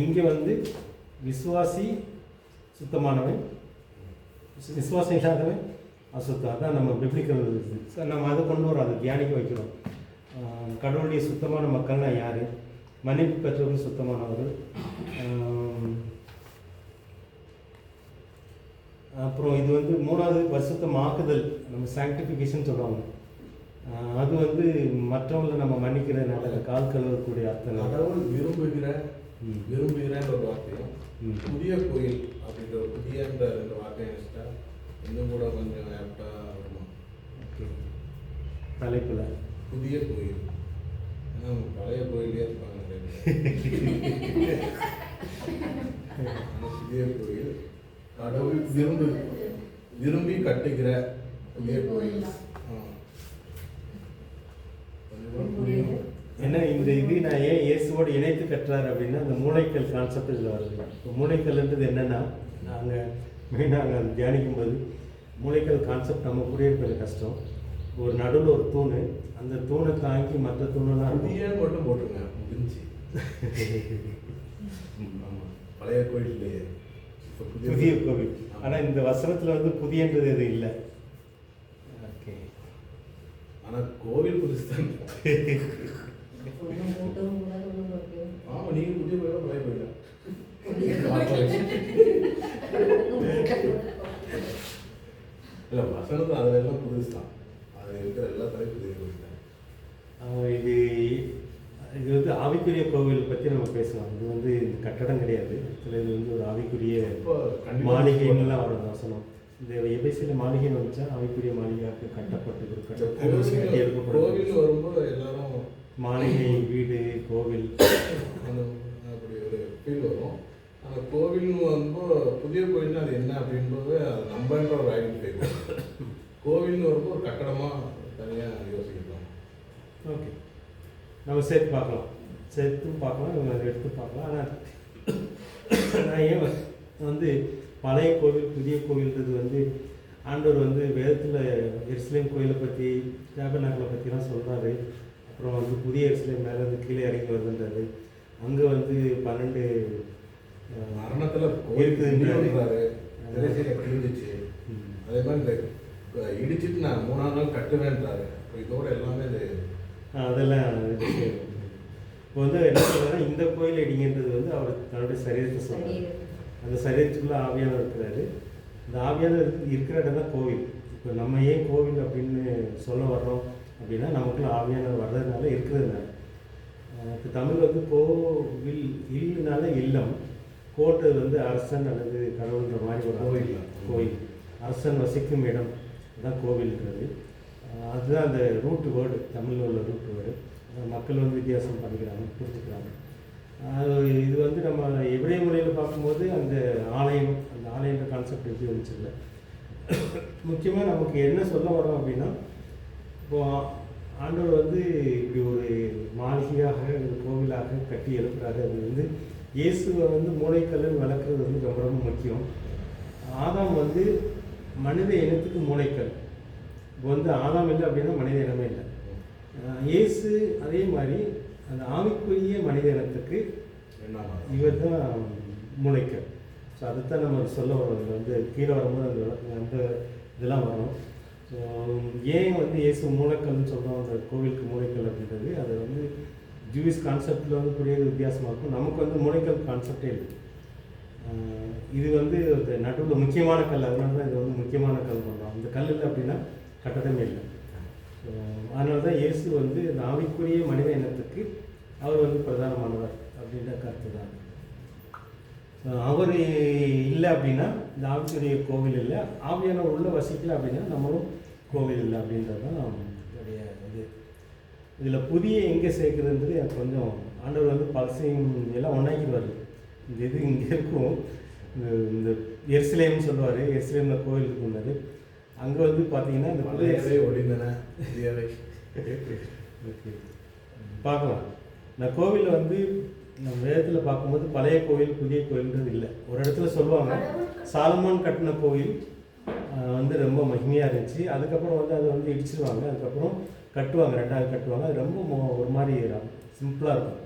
இங்கே வந்து விசுவாசி சுத்தமானவன், விசுவாசம் இல்லாதவன் அசுத்தம். அதான் நம்ம பிப்ளிக்கல் நம்ம அதை கொண்டு வரோம், அதை தியானிக்க வைக்கிறோம். கடவுளுடைய சுத்தமான மக்கள்னா யார்? மன்னிப்பு பெற்றவர்கள் சுத்தமானவர்கள். அப்புறம் இது வந்து மூணாவது பரிசுத்தமாக்குதல், நம்ம சாங்டிஃபிகேஷன் சொல்லுவாங்க. அது வந்து மற்றவங்களை நம்ம மன்னிக்கிறதுனால கால் கழுவக்கூடிய அர்த்தம். கடவுள் விரும்புகிற ஒரு வார்த்தையும் புதிய கோயில் அப்படின்ற ஒரு புதியன்ற ரெண்டு வார்த்தையை வச்சுட்டா இன்னும் கூட கொஞ்சம் ஆப்டாக வருமா? ஓகே, தலைப்பில் புதிய கோயில். ஏன்னா பழைய கோயிலே இருப்பாங்க. புதிய கோயில் கடவுள் விரும்பி கட்டுகிற புதிய கோயில். ஏன்னா இந்த இது நான் ஏன் இயேசுவோடு இணைத்து கட்டுறாரு அப்படின்னா, அந்த மூளைக்கல் கான்செப்ட் இதில் வருது. இப்போ மூளைக்கல்ன்றது என்னென்னா, நாங்கள் மெயினாக அதை தியானிக்கும் போது மூளைக்கல் கான்செப்ட் நம்ம புரியறது கஷ்டம். ஒரு நடுவில் ஒரு தூண், அந்த தூணை தாங்கி மற்ற தூணெல்லாம் புதிய மட்டும் போட்டுருங்க முடிஞ்சு. ஆமாம், பழைய கோயில்லையே புதிய கோவில். ஆனால் இந்த வசனத்தில் வந்து புதியன்றது எது இல்லை. ஓகே, ஆனால் கோவில் புதுசு தான். ஆமாம், நீங்கள் புதிய கோயிலா பழைய கோயிலா? இல்லை, வசனத்தை அதெல்லாம் புதுசு தான். அது இருக்கிற எல்லா தலையும் புதிய கோயில் தான். இது இது வந்து ஆவிக்குரிய கோவில் பற்றி நம்ம பேசலாம். இது வந்து இந்த கட்டடம் கிடையாது. ஆக்சுவலாக இது வந்து ஒரு ஆவிக்குரிய மாளிகைன்னெலாம் வரும் வசனம். இந்த எபேசியில் மாளிகைன்னு வந்துச்சா ஆவிக்குரிய மாளிகையாக கட்டப்பட்டு கோவில் வரும்போது எல்லாரும் மாளிகை, வீடு, கோவில் அந்த அப்படி ஒரு ஃபீல் வரும். அந்த கோவில்னு வரும்போது புதிய கோயில்னு அது என்ன அப்படின்றது அது நம்மன்ற ஒரு ஐடென்டிஃபை வரும். கோவில்னு வரும்போது ஒரு கட்டடமாக தனியாக யோசிக்கலாம். ஓகே, நம்ம சேர்த்தும் பார்க்கலாம், இவங்க அதை எடுத்து பார்க்கலாம். ஆனால் நான் ஏன் வந்து பழைய கோவில் புதிய கோவில்ன்றது வந்து ஆண்டவர் வந்து வேதத்தில் எருசலேம் கோயிலை பற்றி டேபர்நாக்கிளை பற்றிலாம் சொல்கிறாரு. அப்புறம் வந்து புதிய எருசலேம் மேலே வந்து கீழே இறங்கி வருதுன்றாரு. அங்கே வந்து 12 மரணத்தில் இருக்குதுன்றாரு. கிழிஞ்சிச்சு. அதே மாதிரி இந்த இடிச்சிட்டு நான் 3ஆம் நாள் கட்டுவேன்றாரு. இதோட எல்லாமே இது அதெல்லாம் இப்போ வந்து என்ன சொல்கிறேன்னா, இந்த கோயில் இடிங்கன்றது வந்து அவர் தன்னுடைய சரீரத்தை சொல்கிறார். அந்த சரீரத்துக்குள்ளே ஆவியானவர் இருக்கிறாரு. இந்த ஆவியானவர் இருக்கிற இடம் தான் கோவில். இப்போ நம்ம ஏன் கோவில் அப்படின்னு சொல்ல வர்றோம் அப்படின்னா, நமக்குள்ள ஆவியானவர் வர்றதுனால இருக்கிறதுனால. இப்போ தமிழ் வந்து கோவில் இல்லைனால இல்லம், கோட்டு வந்து அரசன் அல்லது கடவுள்ன்ற மாதிரி ஒரு கோயில். அரசன் வசிக்கும் இடம் தான் கோவில்ன்றது. அதுதான் அந்த ரூட் வேர்டு, தமிழில் உள்ள ரூட் வேர்டு. மக்கள் வந்து வித்தியாசம் பண்ணிக்கிறாங்க, புரிஞ்சுக்கிறாங்க. இது வந்து நம்ம எவ்ரே முறையில் பார்க்கும்போது அந்த ஆலயன்ற கான்செப்ட் எப்படி வந்துச்சு இல்லை. முக்கியமாக நமக்கு என்ன சொல்ல வரோம் அப்படின்னா, இப்போது ஆண்டவர் வந்து இப்படி ஒரு மாளிகையாக ஒரு கோவிலாக கட்டி எழுப்புறாரு. அது வந்து இயேசுவை வந்து மூளைக்கல்லுன்னு வளர்க்குறது வந்து ரொம்ப ரொம்ப முக்கியம். ஆதாம் வந்து மனித இனத்துக்கு மூளைக்கல். இப்போ வந்து ஆதாம் இல்லை அப்படின்னா மனித இனமே இல்லை. இயேசு அதே மாதிரி அந்த ஆவிக்குரிய மனித இனத்துக்கு இவர் தான் மூளைக்கல். ஸோ ஸோ அதுதான் நம்ம சொல்ல வரோம். இது வந்து கீழே வரும்போது அந்த இதெல்லாம் வரும். ஸோ ஏன் வந்து இயேசு மூளைக்கல்னு சொல்கிறோம், அந்த கோவிலுக்கு மூளைக்கல் அப்படின்றது அது வந்து ஜூவிஸ் கான்செப்டில் வந்து புரியுது வித்தியாசமாக இருக்கும். நமக்கு வந்து மூளைக்கல் கான்செப்டே இருக்குது. இது வந்து நடுவில் முக்கியமான கல், அதனால தான் இது வந்து முக்கியமான கல் பண்ணுறோம். இந்த கல் இல்லை அப்படின்னா கட்டடமே இல்லை. ஸோ அதனால தான் இயேசு வந்து இந்த ஆவிக்குரிய மனித இனத்துக்கு அவர் வந்து பிரதானமானவர் அப்படின்ற கருத்து தான். அவர் இல்லை அப்படின்னா இந்த ஆவிக்குரிய கோவில் இல்லை, ஆவியானவர் உள்ள வசிக்கல அப்படின்னா நம்மளும் கோவில் இல்லை அப்படின்றது தான் என்னுடைய இது. இதில் புதிய எங்கே சேர்க்குறதுன்றது எனக்கு கொஞ்சம் ஆண்டவர் வந்து பழசையும் எல்லாம் ஒன்றாக்கிடுவார். இந்த இது இங்கே இருக்கும், இந்த எருசலேம்னு சொல்லுவார், எருசலேமில் கோவில் இருக்குன்னாரு. அங்கே வந்து பார்த்தீங்கன்னா இந்த பழையவை ஒளிந்தன புதியவை. ஓகே, பார்க்கலாம். இந்த கோவிலில் வந்து நம்ம வேதத்தில் பார்க்கும்போது பழைய கோவில் புதிய கோவில்ன்றது இல்லை. ஒரு இடத்துல சொல்லுவாங்க சாலமோன் கட்டின கோவில் வந்து ரொம்ப மகிமையாக இருந்துச்சு, அதுக்கப்புறம் வந்து அதை வந்து இடிச்சிருவாங்க, அதுக்கப்புறம் கட்டுவாங்க, ரெண்டாவது கட்டுவாங்க. அது ரொம்ப ஒரு மாதிரி சிம்பிளாக இருக்கும்.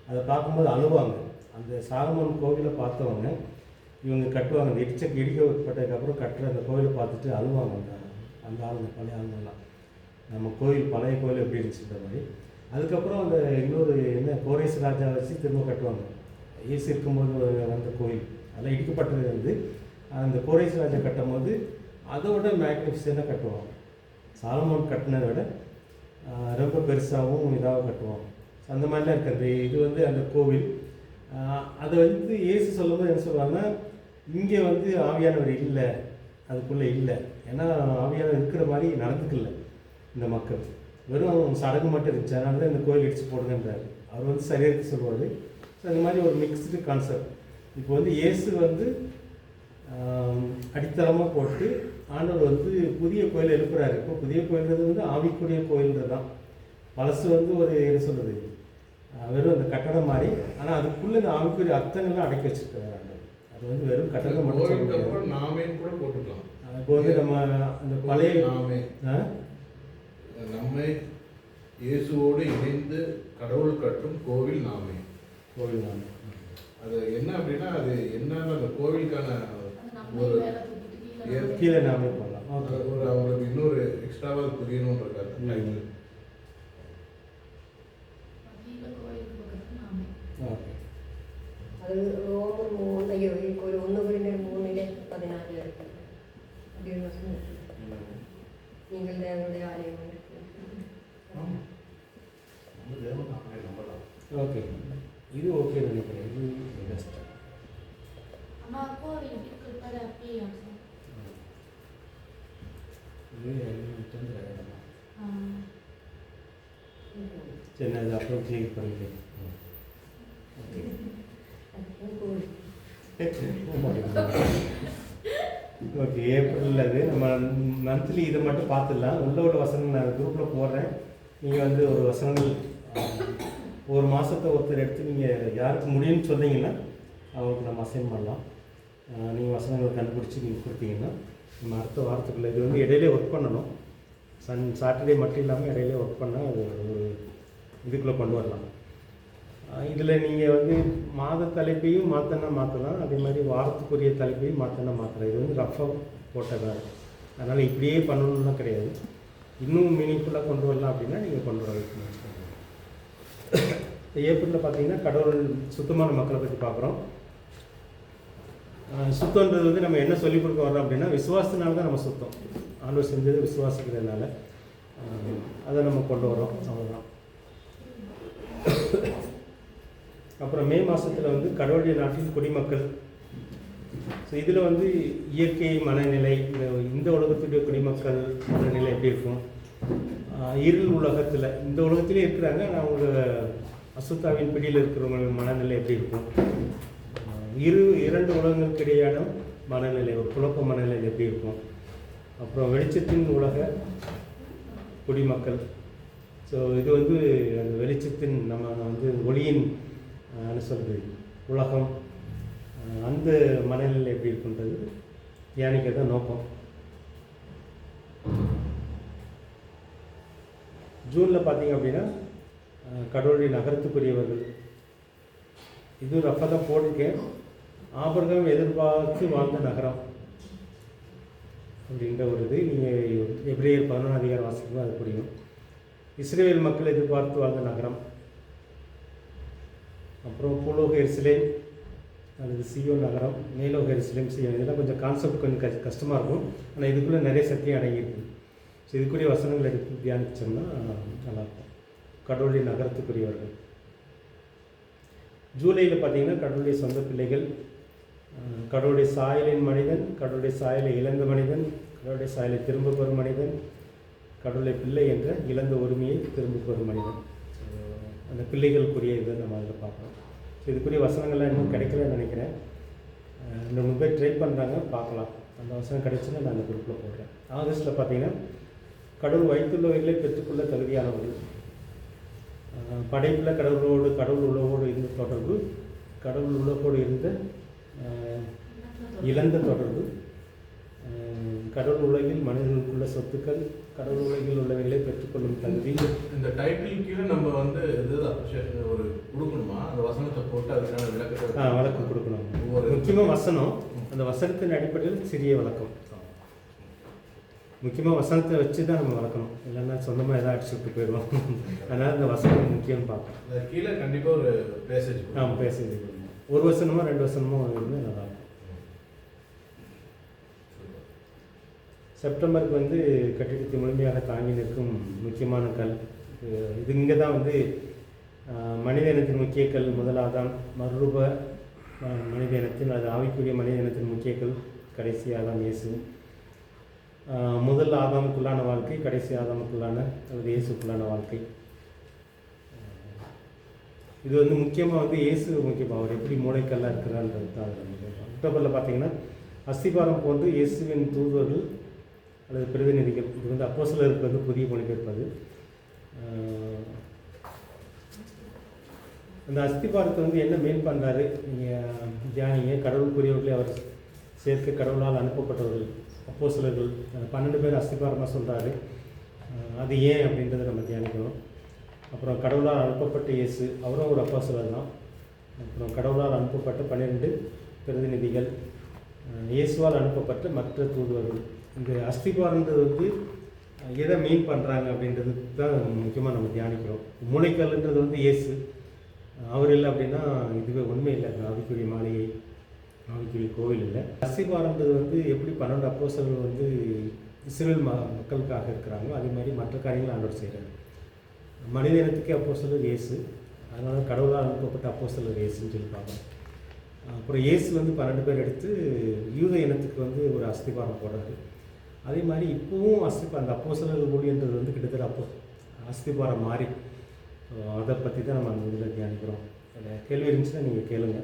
அதை பார்க்கும்போது அழுவாங்க. அந்த சாலமோன் கோவிலை பார்த்தவங்க இவங்க கட்டுவாங்க, அந்த இடிக்கப்பட்டதுக்கப்புறம் கட்டுற அந்த கோவிலை பார்த்துட்டு அழுவாங்க. அந்த ஆளுங்க, பழைய ஆளுங்கெல்லாம் நம்ம கோவில் பழைய கோவில் எப்படி இருந்துச்சுன்ற மாதிரி. அதுக்கப்புறம் அந்த இன்னொரு என்ன கோரேஸ் ராஜா வச்சு திரும்ப கட்டுவாங்க. இயேசு இருக்கும்போது வந்த கோவில் அதெல்லாம் இடிக்கப்பட்டது வந்து அந்த கோரேஸ் ராஜா கட்டும் போது அதோட மேக்னிஃபிசண்டாக கட்டுவாங்க. சாலமோன் கட்டினதை விட ரொம்ப பெருசாகவும் இதாக கட்டுவாங்க. அந்த மாதிரிலாம் இருக்குது. இது வந்து அந்த கோவில் அதை வந்து இயேசு சொல்லும்போது என்ன சொல்லுவாங்கன்னா, இங்கே வந்து ஆவியானவர் இல்லை, அதுக்குள்ளே இல்லை. ஏன்னா ஆவியானவர் இருக்கிற மாதிரி நடந்துக்கல இந்த மக்கள், வெறும் சடங்கு மட்டும் இருந்துச்சு. அதனால தான் இந்த கோயில் இடிச்சு போடுங்கன்றாரு. அவர் வந்து சரியாக சொல்லுவார். ஸோ அந்த மாதிரி ஒரு மிக்ஸ்டு கான்செப்ட். இப்போ வந்து இயேசு வந்து அடித்தளமாக போட்டு ஆண்டவர் வந்து புதிய கோயில் எழுப்புறாரு. இப்போ புதிய கோயில்ன்றது வந்து ஆவிக்குரிய கோயில்ன்றது தான். பழசு வந்து ஒரு என்ன சொல்கிறது, வெறும் அந்த கட்டடம் மாதிரி. ஆனால் அதுக்குள்ளே இந்த ஆவிக்குரிய அர்த்தங்கள்லாம் அடக்கி வச்சுருக்காரு ஆண்டவர். அது வந்து வெறும் கட்டடம் மட்டும் சொல்ல முடியாது. நாமே கூட போட்டுக்கலாம். இப்போ வந்து நம்ம அந்த பழைய நாமே நம்மை இயேசுவோடு இணைந்து கடவுள் கட்டும் கோவில் நாமே. கோவில் நாமே அது என்ன அப்படின்னா, அது என்னன்னு அந்த கோவிலுக்கான ஒரு கீழே நாமே பண்ணலாம். ஓகே, ஒரு அவங்களுக்கு இன்னொரு எக்ஸ்ட்ராவாக புரியணுன்றது டைட்டில். ஓகே, അത് റോമർ 3 ഒരു 1:3-14 நீங்கள் தேவனுடைய ஆலயம். ஓகே, இது ஓகே நினைக்கிறேன். இது பெஸ்ட். சரி, நான் இதை அப்புறம் கிளிக் பண்ணிக்கிறேன். ஓகே, ஏப்ரலில் அது நம்ம மந்த்லி இதை மட்டும் பார்த்துடலாம். உள்ளோட வசனங்கள் நான் குரூப்பில் போடுறேன். நீங்கள் வந்து ஒரு வசனங்கள் ஒரு மாதத்தை ஒருத்தர் எடுத்து நீங்கள் யாருக்கு முடியும்னு சொன்னீங்கன்னா அவங்களுக்கு நம்ம அசைன் பண்ணலாம். நீங்கள் வசனங்களை கண்டுபிடிச்சி நீங்கள் கொடுத்தீங்கன்னா நம்ம அடுத்த வாரத்துக்குள்ளே இது வந்து இடையிலே ஒர்க் பண்ணணும். சாட்டர்டே மட்டும் இல்லாமல் இடையிலே ஒர்க் பண்ணால் அது ஒரு இதுக்குள்ளே கொண்டு வரலாம். இதில் நீங்கள் வந்து மாத தலைப்பையும் மாற்றலாம், அதே மாதிரி வாரத்துக்குரிய தலைப்பையும் மாற்றலாம். இது வந்து ரஃபாக போட்டதாக, அதனால் இப்படியே பண்ணணும்லாம் கிடையாது. இன்னும் மீனிங்ஃபுல்லாக கொண்டு வரலாம் அப்படின்னா நீங்கள் கொண்டு வர வைக்கணும். ஏப்ரலில் பார்த்தீங்கன்னா கடவுள் சுத்தமான மக்களை பற்றி பார்க்குறோம். சுத்தன்றது வந்து நம்ம என்ன சொல்லிக் கொடுக்க வரோம் அப்படின்னா, விசுவாசத்தினால தான் நம்ம சுத்தம். ஆண்டவர் செஞ்சது விசுவாசிக்கிறதுனால அதை நம்ம கொண்டு வரோம், அவ்வளோதான். அப்புறம் மே மாதத்தில் வந்து கடவுளுடைய நாட்டின் குடிமக்கள். ஸோ இதில் வந்து இயற்கை மனநிலை, இந்த உலகத்துடைய குடிமக்கள் மனநிலை எப்படி இருக்கும், இருள் உலகத்தில் இந்த உலகத்திலே இருக்கிறாங்க, ஆனால் அவங்க அசுத்தாவின் பிடியில் இருக்கிறவங்க மனநிலை எப்படி இருக்கும், இரண்டு உலகங்களுக்கு இடையான மனநிலை, ஒரு குழப்ப மனநிலை எப்படி இருக்கும், அப்புறம் வெளிச்சத்தின் உலக குடிமக்கள். ஸோ இது வந்து அந்த வெளிச்சத்தின் நம்ம வந்து ஒளியின் என்ன சொல்கிறது உலகம், அந்த மனநிலை எப்படி இருக்குன்றது தியானிக்கிறது தான் நோக்கம். ஜூனில் பார்த்தீங்க அப்படின்னா கடவுளுடைய நகரத்துக்குரியவர்கள். இது ரஃபாக தான் போட்டிருக்கேன். ஆபிரகாம் எதிர்பார்த்து வாழ்ந்த நகரம் அப்படின்ற ஒரு இது நீங்கள் எபிரேயர் 11 அதிகாரம் வாசிக்கும்போது அது புரியும். இஸ்ரேல் மக்கள் எதிர்பார்த்து வாழ்ந்த நகரம். அப்புறம் பூலோக எருசலேம் அல்லது சியோன் நகரம், மேலோக எருசலேம், சியோன், இதெல்லாம் கொஞ்சம் கான்செப்ட் கொஞ்சம் கஷ்டமாக இருக்கும். ஆனால் இதுக்குள்ளே நிறைய சத்தியம் அடங்கியிருக்கு. ஸோ இதுக்குரிய வசனங்கள் எடுத்து தியானிச்சோம்னா நல்லாயிருக்கும். கடவுளுடைய நகரத்துக்குரியவர்கள். ஜூலையில் பார்த்தீங்கன்னா கடவுளுடைய சொந்த பிள்ளைகள், கடவுளுடைய சாயலின் மனிதன், கடவுளுடைய சாயலை இழந்த மனிதன், கடவுளுடைய சாயலை திரும்ப பெறும் மனிதன், கடவுளுடைய பிள்ளை என்ற இழந்த உரிமையை திரும்ப பெறும் மனிதன். அந்த பிள்ளைகளுக்குரிய இதை நம்ம அதில் பார்க்கலாம். ஸோ இதுக்குரிய வசனங்கள்லாம் இன்னும் கிடைக்கலன்னு நினைக்கிறேன். இந்த 3 பேர் ட்ரை பண்ணுறாங்க, பார்க்கலாம். அந்த வசனம் கிடைச்சுன்னா நான் அந்த குரூப்பில் போடுறேன். ஆகஸ்ட்டில் பார்த்தீங்கன்னா கடவுள் வைத்துள்ளவைகளை பெற்றுக்கொள்ள தகுதியானவர்கள். படைப்பில் கடவுள் உலகோடு இருந்த தொடர்பு, கடவுள் உலகோடு இருந்த இழந்த தொடர்பு, கடவுள் உலகில் மனிதர்களுக்குள்ள சொத்துக்கள், கடவுள் உலகில் உள்ளவைகளை பெற்றுக்கொள்ளும் தகுதி. இந்த டைட்டில் கீழே நம்ம வந்து எது அப்ரிஷியேஷன் ஒரு கொடுக்கணுமா? அந்த வசனத்தை போட்டு அதுக்கான விளக்கத்தை வழக்கம் கொடுக்கணும். முக்கியமாக வசனம், அந்த வசனத்தின் அடிப்படையில் சிறிய வழக்கம். முக்கியமாக வசனத்தை வச்சு தான் நம்ம வளர்க்கணும், இல்லைன்னா சொந்தமாக எதாவது அடிச்சுட்டு போயிடுவோம். அதனால் இந்த வசனம் முக்கியம்னு பார்ப்போம். கீழே கண்டிப்பாக ஒரு பேசேஜ் பேசேஜ் ஒரு வசனமோ 2 வசனமோ வந்து நல்லாயிருக்கும். செப்டம்பருக்கு வந்து கட்டிடத்தை முழுமையாக தாங்கி நிற்கும் முக்கியமான கல் இது. இங்கே தான் வந்து மனித இனத்தின் முக்கிய கல் முதலாதான், மறுரூப மனித இனத்தின், அது ஆவிக்குரிய மனித இனத்தின் முக்கிய கல் கடைசி ஆதாம் இயேசு. முதல் ஆதாமுக்குள்ளான வாழ்க்கை, கடைசி ஆதாமுக்குள்ளான அல்லது இயேசுக்குள்ளான வாழ்க்கை. இது வந்து முக்கியமாக வந்து இயேசு முக்கியமாக அவர் எப்படி மூளைக்கல்லாக இருக்கிறான்றது தான். அக்டோபரில் பார்த்தீங்கன்னா அஸ்திபாரம் போன்று இயேசுவின் தூதுவர்கள் அல்லது பிரதிநிதிகள். இது வந்து அப்போஸ்தலருக்கு வந்து புதிய மொழிபெயர்ப்பது. அந்த அஸ்திபாரத்தை வந்து என்ன மேல் பண்ணுறாரு நீங்கள் தியானிங்க. கடவுளுக்குரியவர்களே அவர் சேர்க்க கடவுளால் அனுப்பப்பட்டவர்கள் அப்போஸ்தலர்கள் 12 பேர் அஸ்திபாரமாக சொல்கிறாரு. அது ஏன் அப்படின்றத நம்ம தியானிக்கணும். அப்புறம் கடவுளால் அனுப்பப்பட்ட இயேசு, அவரும் ஒரு அப்போஸ்தலர் தான். அப்புறம் கடவுளால் அனுப்பப்பட்ட 12 பிரதிநிதிகள், இயேசுவால் அனுப்பப்பட்ட மற்ற தூதுவர்கள். இந்த அஸ்திபாரன்றது வந்து எதை மீன் பண்ணுறாங்க அப்படின்றது தான் முக்கியமாக நம்ம தியானிக்கிறோம். மூளைக்கல்ன்றது வந்து இயேசு, அவர் இல்லை அப்படின்னா இதுவே உண்மை இல்லை. ஆவிக்குரிய மாளிகை, ஆவிக்குரிய கோவில் இல்லை. அஸ்திபாரன்றது வந்து எப்படி 12 அப்போஸ்தலர்கள் வந்து இஸ்ரேல் மக்களுக்காக இருக்கிறாங்களோ அதே மாதிரி மற்ற காரியங்களை ஆண்டவர் செய்கிறார். மனித இனத்துக்கே அப்போஸ்தலர் இயேசு, அதனால கடவுளால் அனுப்பப்பட்ட அப்போஸ்தலர் இயேசுன்னு சொல்லி பார்க்கணும். அப்புறம் இயேசு வந்து 12 பேர் எடுத்து யூத இனத்துக்கு வந்து ஒரு அஸ்திபாரம் போடுறாரு. அதே மாதிரி இப்போவும் அந்த அப்போஸ்தலர்கள் ஊழியன்றது வந்து கிட்டத்தட்ட அஸ்திபாரம் மாறி, அதை பற்றி தான் நம்ம அந்த இதில் தியானிக்கிறோம். கேள்வி இருந்துச்சுன்னா நீங்கள் கேளுங்க.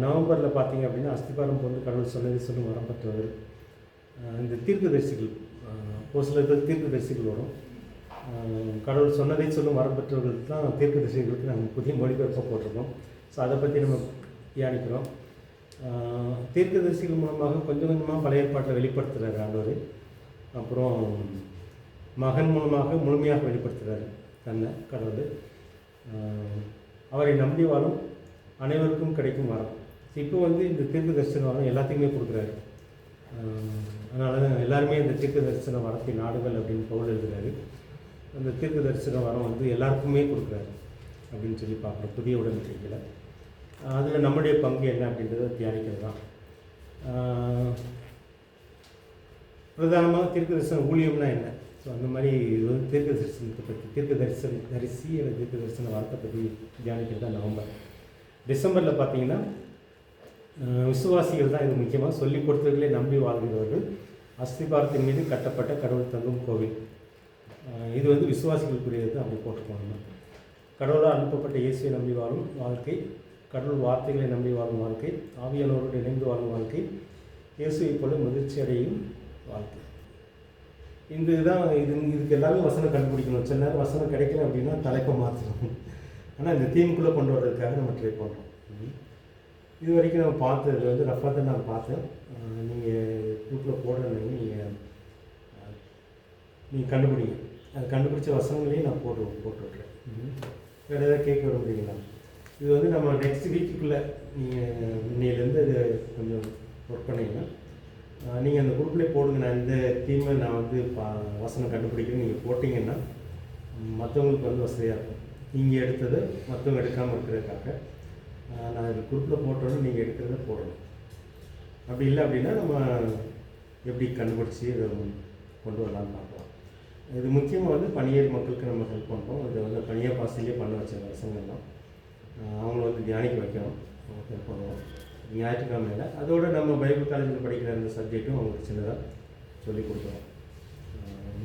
நவம்பரில் பார்த்தீங்க அப்படின்னா அஸ்திபாரம் போன்று கடவுள் சொன்னதை சொல்லும் வரம் பெற்றவர். இந்த தீர்க்கதரிசிகள், அப்போஸ்தலர்கள் தீர்க்கதரிசிகள் வரும். கடவுள் சொன்னதை சொல்லும் வரம் பெற்றவர்களுக்கு தான் தீர்க்கதரிசிகளுக்கு நம்ம புதிய மொழிபெயர்ப்பாக போட்டிருக்கோம். ஸோ அதை பற்றி நம்ம தியானிக்கிறோம். தீர்க்கதரிசிகள் மூலமாக கொஞ்சம் கொஞ்சமாக பழைய ஏற்பாட்டில் வெளிப்படுத்துகிறார் ஆண்டவர். அப்புறம் மகன் மூலமாக முழுமையாக வெளிப்படுத்துகிறாரு தன்னை கடவுள். அவரை நம்பி வாழும் அனைவருக்கும் கிடைக்கும் வரம். இப்போ வந்து இந்த தீர்க்க தரிசன வரம் எல்லாத்துக்குமே கொடுக்குறாரு. அதனால தான் எல்லாருமே இந்த தீர்க்க தரிசன வரத்தை நாடுகள் அப்படின்னு பவுல் எழுதுகிறாரு. அந்த தீர்க்க தரிசன வரம் வந்து எல்லாருக்குமே கொடுக்குறாரு அப்படின்னு சொல்லி பார்க்குறோம் புதிய உடன்படிக்கையில். அதில் நம்முடைய பங்கு என்ன அப்படின்றத தியானிக்கிறது தான். பிரதானமாக தீர்க்க தரிசன ஊழியம்னா என்ன? ஸோ அந்த மாதிரி இது வந்து தீர்க்க தரிசனத்தை பற்றி, தரிசி அல்லது தீர்க்க தரிசன வார்த்தை பற்றி தியானிக்கிறது தான் நவம்பர். டிசம்பரில் பார்த்தீங்கன்னா விசுவாசிகள் தான் இது முக்கியமாக சொல்லிக் கொடுத்தவர்களே நம்பி வாழ்கிறவர்கள், அஸ்திபாரத்தின் மீது கட்டப்பட்ட கடவுள் தங்கும் கோவில். இது வந்து விசுவாசிகளுக்குரியது தான் அப்படி போட்டுக்கோங்க. கடவுளால் அனுப்பப்பட்ட இயேசுவை நம்பி வாழும் வாழ்க்கை, கடவுள் வார்த்தைகளை நம்பி வாழும் வாழ்க்கை, ஆவியானவரோடு இணைந்து வாழும் வாழ்க்கை, இயேசுவை போல மகிழ்ச்சி அடையும் வாழ்க்கை. இந்த இதுதான் இதுக்கு எல்லாமே வசனம் கண்டுபிடிக்கணும். சில நேரம் வசனம் கிடைக்கல அப்படின்னா தலைப்பை மாற்றணும். ஆனால் இந்த தீமுக்குள்ளே கொண்டு வர்றதுக்காக நம்ம ட்ரை பண்ணுறோம். இது வரைக்கும் நம்ம பார்த்தது வந்து ரஃபாக தான் நான் பார்த்தேன். நீங்கள் குரூப்பில் போடுறீங்க, நீங்கள் கண்டுபிடிங்க. அது கண்டுபிடிச்ச வசனங்களையும் நான் போட்டு விட்றேன். வேறு ஏதாவது கேட்க விரும்புகிறீங்களா? இது வந்து நம்ம நெக்ஸ்ட் வீக்குக்குள்ளே நீங்கள் இன்னையிலேருந்து அது கொஞ்சம் ஒர்க் பண்ணிங்கன்னா நீங்கள் அந்த குரூப்லேயே போடுங்க. நான் இந்த தீமை நான் வந்து வசனம் கண்டுபிடிக்கிறேன் நீங்கள் போட்டிங்கன்னா மற்றவங்களுக்கு வந்து வசதியாக இருக்கும். நீங்கள் எடுத்தது மற்றவங்க எடுக்காமல் இருக்கிறதுக்காக நான் இந்த குரூப்பில் போட்டோன்னு நீங்கள் எடுக்கிறத போடணும். அப்படி இல்லை அப்படின்னா நம்ம எப்படி கண்டுபிடிச்சி இதை கொண்டு வரலான்னு பார்க்கலாம். இது முக்கியமாக வந்து பணியேறி மக்களுக்கு நம்ம ஹெல்ப் பண்ணுறோம். இதை வந்து பணியார் பாசையிலே பண்ண வச்ச வசங்கள்லாம் அவங்கள வந்து தியானிக்க வைக்கணும், ஹெல்ப் பண்ணுவோம் ஞாயிற்றுக்கிழமையில். அதோடு நம்ம பைபிள் காலேஜில் படிக்கிற அந்த சப்ஜெக்ட்டும் அவங்களுக்கு சின்னதாக சொல்லிக் கொடுக்குறோம்.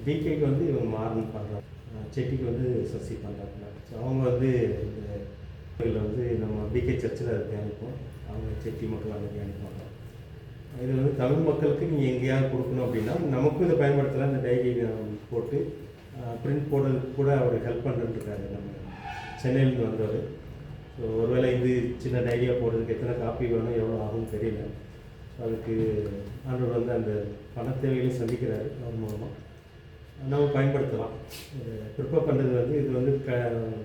டிகேக்கு வந்து இவங்க மாறன் பண்ணுறாங்க, செட்டிக்கு வந்து சசி பண்ணுறாங்க. ஸோ அவங்க வந்து இதில் வந்து நம்ம பிகே சர்ச்சில் அதை தியானிப்போம், அவங்க செட்டி மக்கள் அதை தியானிப்பாங்க. இது வந்து தமிழ் மக்களுக்கு நீங்கள் எங்கேயாவது கொடுக்கணும் அப்படின்னா நமக்கும் இதை பயன்படுத்தலாம். இந்த டைரி போட்டு பிரிண்ட் போடுறதுக்கு கூட அவர் ஹெல்ப் பண்ணுறதுக்காரு நம்ம சென்னையிலேருந்து வந்தவர். ஸோ ஒருவேளை இது சின்ன டைரியா போடுறதுக்கு எத்தனை காப்பி வேணும், எவ்வளோ ஆகும்னு தெரியல. அதுக்கு ஆண்டவர் வந்து அந்த பண தேவைகளையும் சந்திக்கிறாரு. அது மூலமாக நம்ம பயன்படுத்தலாம். ப்ரிப்பேர் பண்ணுறது வந்து இது வந்து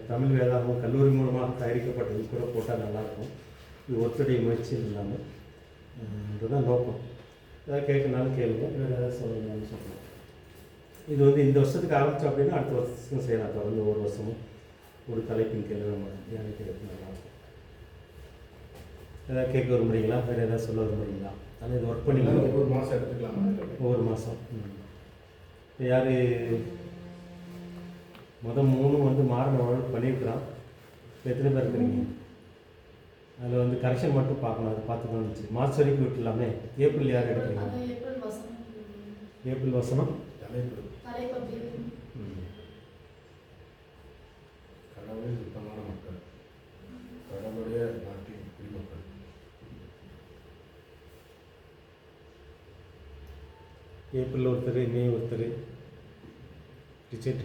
தமிழ் வேதாகமம் கல்லூரி மூலமாக தயாரிக்கப்பட்டது கூட போட்டால் நல்லாயிருக்கும். இது ஒருத்தருடைய முயற்சி இல்லாமல் இதுதான் நோக்கம். ஏதாவது கேட்கனாலும் கேளுங்க, வேறு ஏதாவது சொல்லணும்னு சொல்லலாம். இது வந்து இந்த வருஷத்துக்கு ஆரம்பித்தோம் அப்படின்னா அடுத்த வருஷம் செய்யலாம். தொடர்ந்து ஒரு வருஷமும் ஒரு தலைப்பின் கீழே நம்ம தியானிக்கிறது நல்லாயிருக்கும். ஏதாவது கேட்க விரும்புகிறீங்களா, வேறு ஏதாவது சொல்ல விரும்புகிறீங்களா? ஆனால் இது ஒர்க் பண்ணி ஒரு மாதம் எடுத்துக்கலாமா? ஒவ்வொரு மாதம் இப்போ யார் மொதல் 3 வந்து மாறின ஒர்க் பண்ணியிருக்கிறான். இப்போ எத்தனை பேர் இருக்கிறீங்க? அதில் வந்து கரெக்ஷன் மட்டும் பார்க்கணும், அதை பார்த்துக்கணும் இருந்துச்சு. மார்ச் வரைக்கும் விட்டுலாமே. ஏப்ரல் யார் எடுக்கிறீங்க? ஏப்ரல் வசனம் கடவுளின் சுத்தமான மக்கள், கடவுளுடைய நாட்டின் குடிமக்கள். ஏப்ரல் ஒருத்தர், மே ஒருத்தர். ரிச்சர்ட்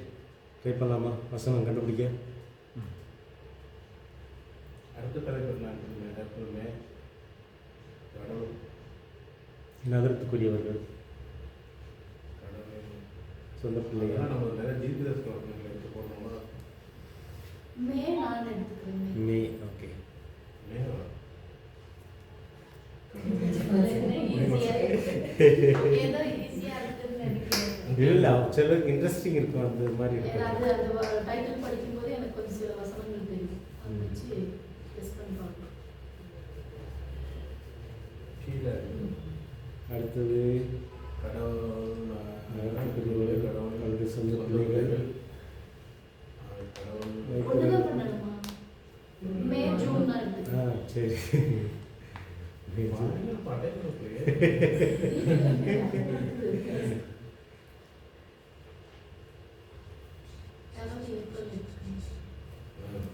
ட்ரை பண்ணலாமா வசனம் கண்டுபிடிக்க? அடுத்த தலைவர் நான் எப்பவுமே கடவுள் நகரத்துக்குரியவர்கள், கடவுள் சொந்த பிள்ளைகள். நம்ம நிறைய தீர்க்கதரிசன வசனங்களை எடுத்து போடணுமா? நான் எடுத்துக்கிறேன். மே ஓகே. மேவா? ஏதோ ஈஸியா இருக்குன்னு நினைக்கிறேன். இல்லை, சிலருக்கு இன்ட்ரெஸ்டிங் இருக்கும் அந்த மாதிரி இருக்கும். அது அந்த டைட்டில் படிக்கும்போது எனக்கு கொஞ்சம் சில வசனங்கள் தெரியும். அதை வச்சு டெஸ்ட் பண்ணி பார்க்கலாம். கீழே அடுத்தது கடவுள் கடவுள் சொந்த பிள்ளைகள். ஒண்ணுதான் பண்ணணுமா? மே ஜூன் தான் எடுத்துக்கிறேன். சரி.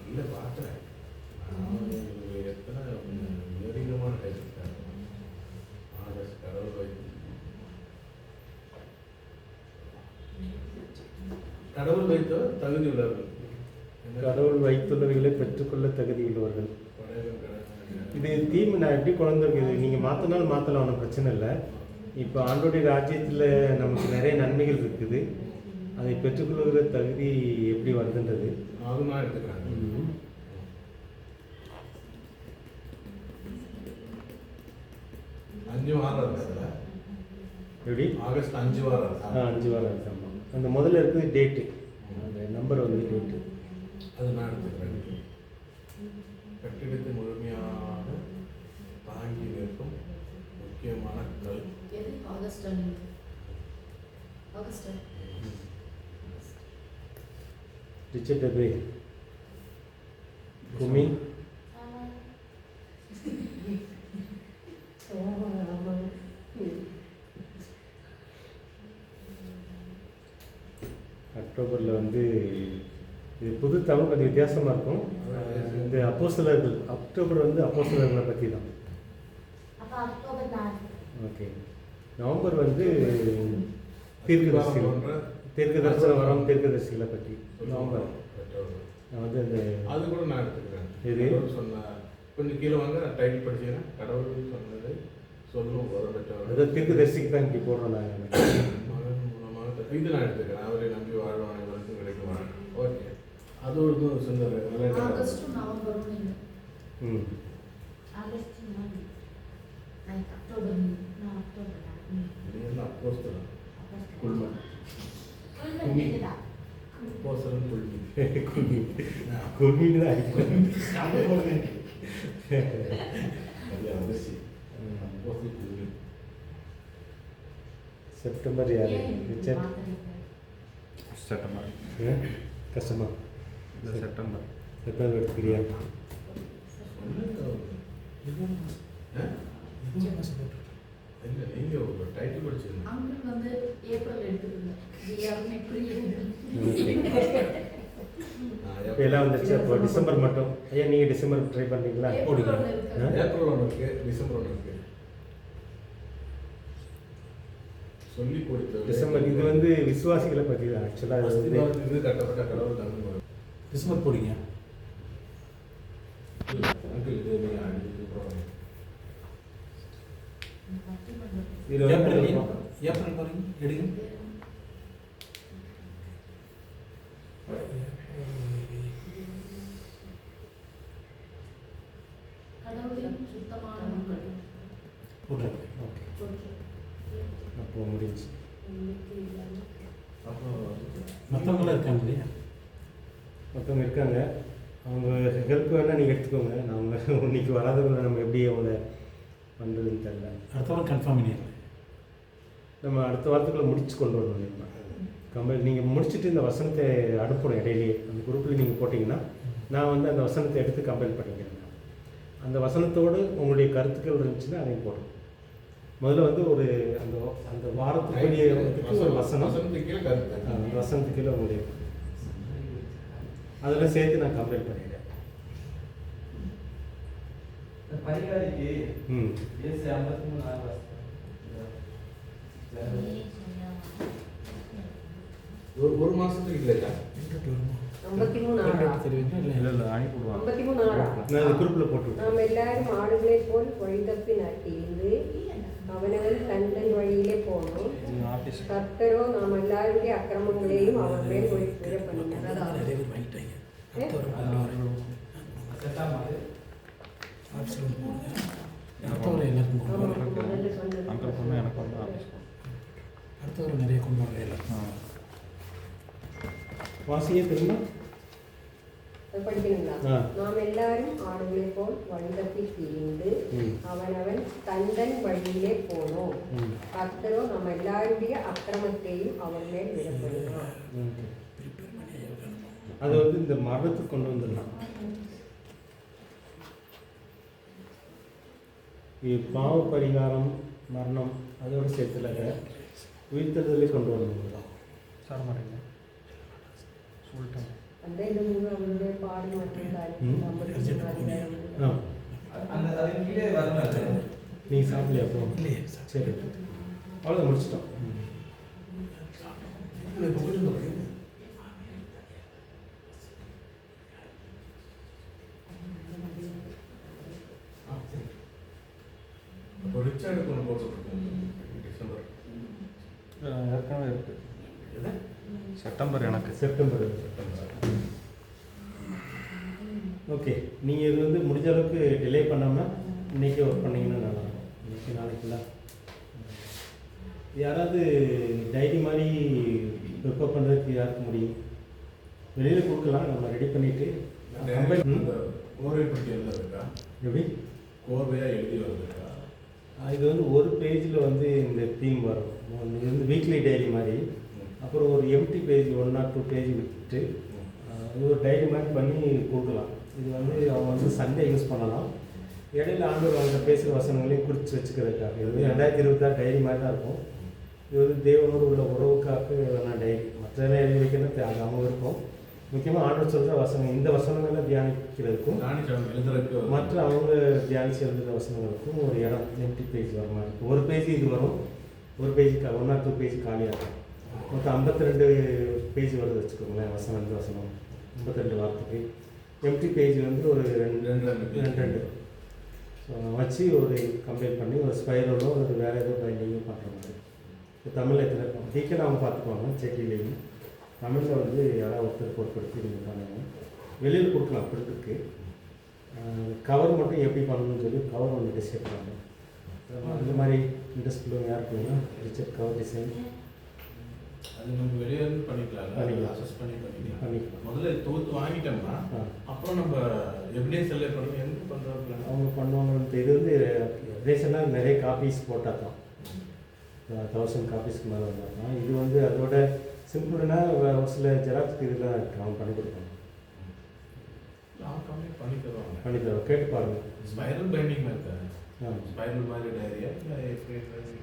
இல்லை பார்க்குறேன். எத்தனை நெருக்கமான டைம் ஆகஸ்ட் கடவுள் வைத்து கடவுள் வைத்த தகுதி உள்ளவர்கள், கடவுள் வைத்துள்ளவைகளை பெற்றுக்கொள்ள தகுதி உள்ளவர்கள். இது தீம் நான் எப்படி குழந்தைங்க நீங்கள் மாற்றினாலும் மாற்றலாம், ஒன்றும் பிரச்சனை இல்லை. இப்போ ஆண்டோடைய ராஜ்யத்தில் நமக்கு நிறைய நன்மைகள் இருக்குது. அதை பெற்றுக்கொள்கிற தகுதி எப்படி வருதுன்றது அதுவும் நான் எடுத்துக்கிறேன். 5 வாரம் இருக்குல்ல? எப்படி? ஆகஸ்ட் 5 வாரம். 5 வாரம் இருக்கு. ஆமாம், அந்த முதல்ல இருக்குது டேட்டு, அந்த நம்பர் வந்து டேட்டு. அது நான் எடுத்துக்கிறேன். கட்டிடத்தை முழுமையாக தாங்கி நிற்கும் முக்கியமான கல். எது? ஆகஸ்ட். ஆகஸ்ட். ரிச்சர்ட் அபே குமி அக்டோபரில் வந்து இது புது தமிழ் கொஞ்சம் வித்தியாசமாக இருக்கும். இந்த அப்போஸ்தலர்கள், அக்டோபர் வந்து அப்போஸ்தலர்களை பற்றி தான். ஓகே. நவம்பர் வந்து தீர்க்கதரிசன வரம், தீர்க்கதரிசிகளை பற்றி நவம்பர். நான் வந்து அந்த அது கூட நான் எடுத்துக்கிறேன். இது கடவுள் சொன்ன கொஞ்சம் கீழே வாங்க, டைட்டில் படிச்சீங்கன்னா கடவுள் சொன்னது சொல்லும் வர பெற்றவர். அதாவது தீர்க்கதரிசிக்கு தான் இப்படி போடுறோம் நாங்கள். மகன் மூலமாக இது நான் எடுத்துக்கிறேன். அவரை நம்பி வாழ்வான், இவருக்கும் கிடைக்கும். ஓகே, அது ஒரு சின்ன ஆகஸ்ட் நவம்பர். ம் இது என்ன அப்போஸ்தலன் குல்மன் அப்போஸ்தலன் குல்மன் குருமீன் தான் அடிக்கணும். அது அவசியம் அப்போஸ்தலன் குல்மன் செப்டம்பர் யாரு ரிச்சர்ட்? செப்டம்பர் கஷ்டமா? இந்த செப்டம்பர் செப்டம்பர் எடுத்துக்கிறியா? இல்லை நீங்கள் ஒரு டைட்டில் படிச்சிருந்தீங்க அங்கிள் வந்து ஏப்ரல் எடுத்துக்கோங்க. ஜியாவும் ஏப்ரல் இப்போ எல்லாம் வந்துருச்சு. அப்போ டிசம்பர் மட்டும். ஐயா நீங்கள் டிசம்பர் ட்ரை பண்ணுறீங்களா? ஏப்ரல் ஒன்று இருக்கு. ஏப்ரல் 1 இருக்கு, டிசம்பர் 1 இருக்கு. சொல்லி கொடுத்த டிசம்பர் இது வந்து விசுவாசிகளை பற்றி தான் ஆக்சுவலாக. அது வந்து இது கட்டப்பட்ட கடவுள் தந்து டிசம்பர் போடுங்க. அங்கிள் இது நீங்கள் அடிச்சு போகிறோம். இதில் ஏப்ரல் வந்து ஏப்ரல் பாருங்க எடுங்க. கடவுளின் சுத்தமான மக்கள். போடுறேன். ஓகே அப்போ முடிஞ்சு. அப்போ மற்றவங்களாம் இருக்காங்க இல்லையா? மற்றவங்க இருக்காங்க. அவங்க ஹெல்ப் வேணால் நீங்கள் எடுத்துக்கோங்க. அவங்க இன்னைக்கு வராதவங்களை நம்ம எப்படி அவங்கள பண்ணுறதுன்னு தெரியல. அடுத்த வாரம் கன்ஃபார்ம் பண்ணிடுறேன். நம்ம அடுத்த வாரத்துக்குள்ளே முடிச்சு கொண்டு வரணும். இல்லைங்களா கம்பல் நீங்கள் முடிச்சுட்டு இந்த வசனத்தை அனுப்பணும். இடையிலேயே அந்த குரூப்பில் நீங்கள் போட்டிங்கன்னா நான் வந்து அந்த வசனத்தை எடுத்து கம்பைல் பண்ணிக்கிறேன். அந்த வசனத்தோடு உங்களுடைய கருத்துக்கள் இருந்துச்சுன்னா அதையும் போடணும். முதல்ல வந்து ஒரு அந்த அந்த வாரத்துக்குரிய ஒரு வசனம், வசனத்துக்கு கீழே கருத்து அந்த வசனத்துக்கு கீழே உங்களுடைய அதெல்லாம் சேர்த்து நான் கம்பைல் பண்ணிடுறேன். பரிகாரிக்கு ம் ஏசு 53 ஒரு மாதத்துக்கு இல்லையா? 53 ஆளா? தெரியுங்களா இல்லை? இல்லை இல்லை அனுப்பிவிடுவாங்க. 53 ஆளா? நான் அந்த குரூப்பில் போட்டுவிட்டேன். நாம் எல்லாரும் ஆடுகளைப் போல் வழிதப்பி நட்டிருந்து அவனவன் தன் தன் வழியிலே போனோம். நீங்கள் ஆஃபீஸ் கர்த்தரோ நாம் எல்லாருடைய அக்கிரமங்களையும் அவர் மேல் விழ பண்ணினார். நிறைய பேர் வாங்கிட்டாங்க. அடுத்த வாரம் செட்டாமாது ஆஃபீஸில் வந்து போடுங்க. அடுத்த வாரம் எல்லாருக்கும் கொண்டு ஆமா, வரேன். முதல்ல சொன்னது. அங்கிள் பொண்ணு எனக்கு வந்து ஆஃபீஸ் அடுத்த வாரம் நிறைய கொண்டு வரேன் எல்லாரும். வாசியே தெரியுமா? அதை படிக்கணுங்களா? ஆ. நாம் எல்லாரும் ஆடுகளைப் போல் வழிதப்பி திரிந்து ம். அவனவன் தன் தன் வழியிலே போனோம். ம் கர்த்தரோ நம்ம எல்லாருடைய அக்கிரமத்தையும் அவர் மேல் விழ பண்ணினார். ஓகே. அது வந்து இந்த மரணத்துக்கு கொண்டு வந்துடலாம். பாவ பரிகாரம் மரணம் அதோடு சேர்த்துல உயிர்த்தெழுதலே கொண்டு வரணும். சார் மாட்டேங்க சொல்லிட்டேன். அந்த இந்த மூணு அவருடைய பாடு மற்றும் ம். ஆ அந்த அதன் கீழே வரணும். நீ சாப்பிடலையா அப்போ? இல்லையே சரி அவ்வளோதான் முடிச்சிட்டோம். அப்போ ரிச்சார்டுக்கு ஒன்று போட்டுருக்கோம் டிசம்பர். ஏற்கனவே இருக்கு. செப்டம்பர் எனக்கு. செப்டம்பர். ஓகே நீங்கள் இது வந்து முடிஞ்ச அளவுக்கு டிலே பண்ணாமல் இன்றைக்கி ஒர்க் பண்ணிங்கன்னா நல்லாயிருக்கும். இன்றைக்கி நாளைக்குலாம் யாராவது டைரி மாதிரி ப்ரிப்பேர் பண்ணுறதுக்கு யாருக்கு முடியும்? வெளியில் கொடுக்கலாம், நம்ம ரெடி பண்ணிவிட்டு அந்த கோர்வை பற்றி எழுத இருக்கா? எப்படி கோர்வையாக எழுதி வந்திருக்கா? இது வந்து ஒரு பேஜில் வந்து இந்த தீம் வரும். இது வந்து வீக்லி டைரி மாதிரி. அப்புறம் ஒரு எம்டி பேஜ் 1 or 2 பேஜ் விட்டுட்டு இது ஒரு டைரி மாதிரி பண்ணி கொடுக்கலாம். இது வந்து அவங்க வந்து சண்டே யூஸ் பண்ணலாம். இடையில ஆண்டவர் அவங்க பேசுகிற வசனங்களையும் குறித்து வச்சுக்கிறதுக்காக. இது வந்து 2026 டைரி மாதிரி தான் இருக்கும். இது வந்து தேவனோடு உள்ள உறவுக்காக வேணால் டைரி. மற்றதெல்லாம் எழுதி வைக்கணும், அது அவங்க இருக்கும். முக்கியமாக ஆண்டவர் சொல்கிற வசனம், இந்த வசனங்களை தியானிக்கிறதுக்கும் ஞானிச்சாமி எழுதுறதுக்கு மற்ற அவங்க தியானிச்சு எழுதுகிற வசனங்களுக்கும் ஒரு இடம் எம்டி பேஜ் வர மாதிரி இருக்கும். ஒரு பேஜ் இது வரும், ஒரு பேஜ் 1 or 2 பேஜ் காலியாக இருக்கும். மொத்தம் 52 பேஜ் வருது வச்சுக்கோங்களேன். வசனம் இந்த வசனம் 52 வார்த்தைக்கு. எம்டி பேஜ் வந்து ஒரு 2 ஸோ வச்சு ஒரு கம்பேர் பண்ணி ஒரு ஸ்பைரலோ ஒரு வேறு ஏதோ பைண்டிங்கும் பண்ணுற மாதிரி. இப்போ தமிழில் எத்தனை இருக்கும் டீக்கன் அவங்க பார்த்துக்குவாங்க. செட்டிலையும் தமிழில் வந்து யாராவது ஒருத்தர் பொறுப்படுத்தி நீங்கள் பண்ணுங்க. வெளியில் கொடுக்கலாம் பிரிண்ட்டுக்கு. கவர் மட்டும் எப்படி பண்ணணும்னு சொல்லி கவர் ஒன்று டிசைட் பண்ணணும். அந்த மாதிரி இன்ட்ரெஸ்ட் உள்ளவங்க யார் இருக்குங்களா? ரிச்சர்ட் கவர் டிசைன் அது நம்ம வெளியே இருந்து பண்ணிக்கலாம், பண்ணிக்கலாம். அசஸ் பண்ணிக்கலாம். பண்ணிக்கலாம். முதல்ல தொகுத்து வாங்கிட்டோம்னா ஆ. அப்புறம் நம்ம எவிடன்ஸ் எல்லாம் பண்ணி எங்க பண்ணுறோம். அவங்க பண்ணுவாங்க. இது வந்து ரேஷனாக நிறைய காப்பீஸ் போட்டால் தான் 1000 காப்பீஸ்க்கு மேலே வந்தால் தான். இது வந்து அதோட சிம்பிள்னா ஒரு சில ஜெராக்ஸ் இதெல்லாம் இருக்கு, அவங்க பண்ணி கொடுப்பாங்க. பண்ணி தருவாங்க. பண்ணி தருவாங்க, கேட்டு பாருங்கள். ஸ்பைரல் பைண்டிங் இருக்காது. ஆ. ஸ்பைரல் மாதிரி டைரியா எப்படி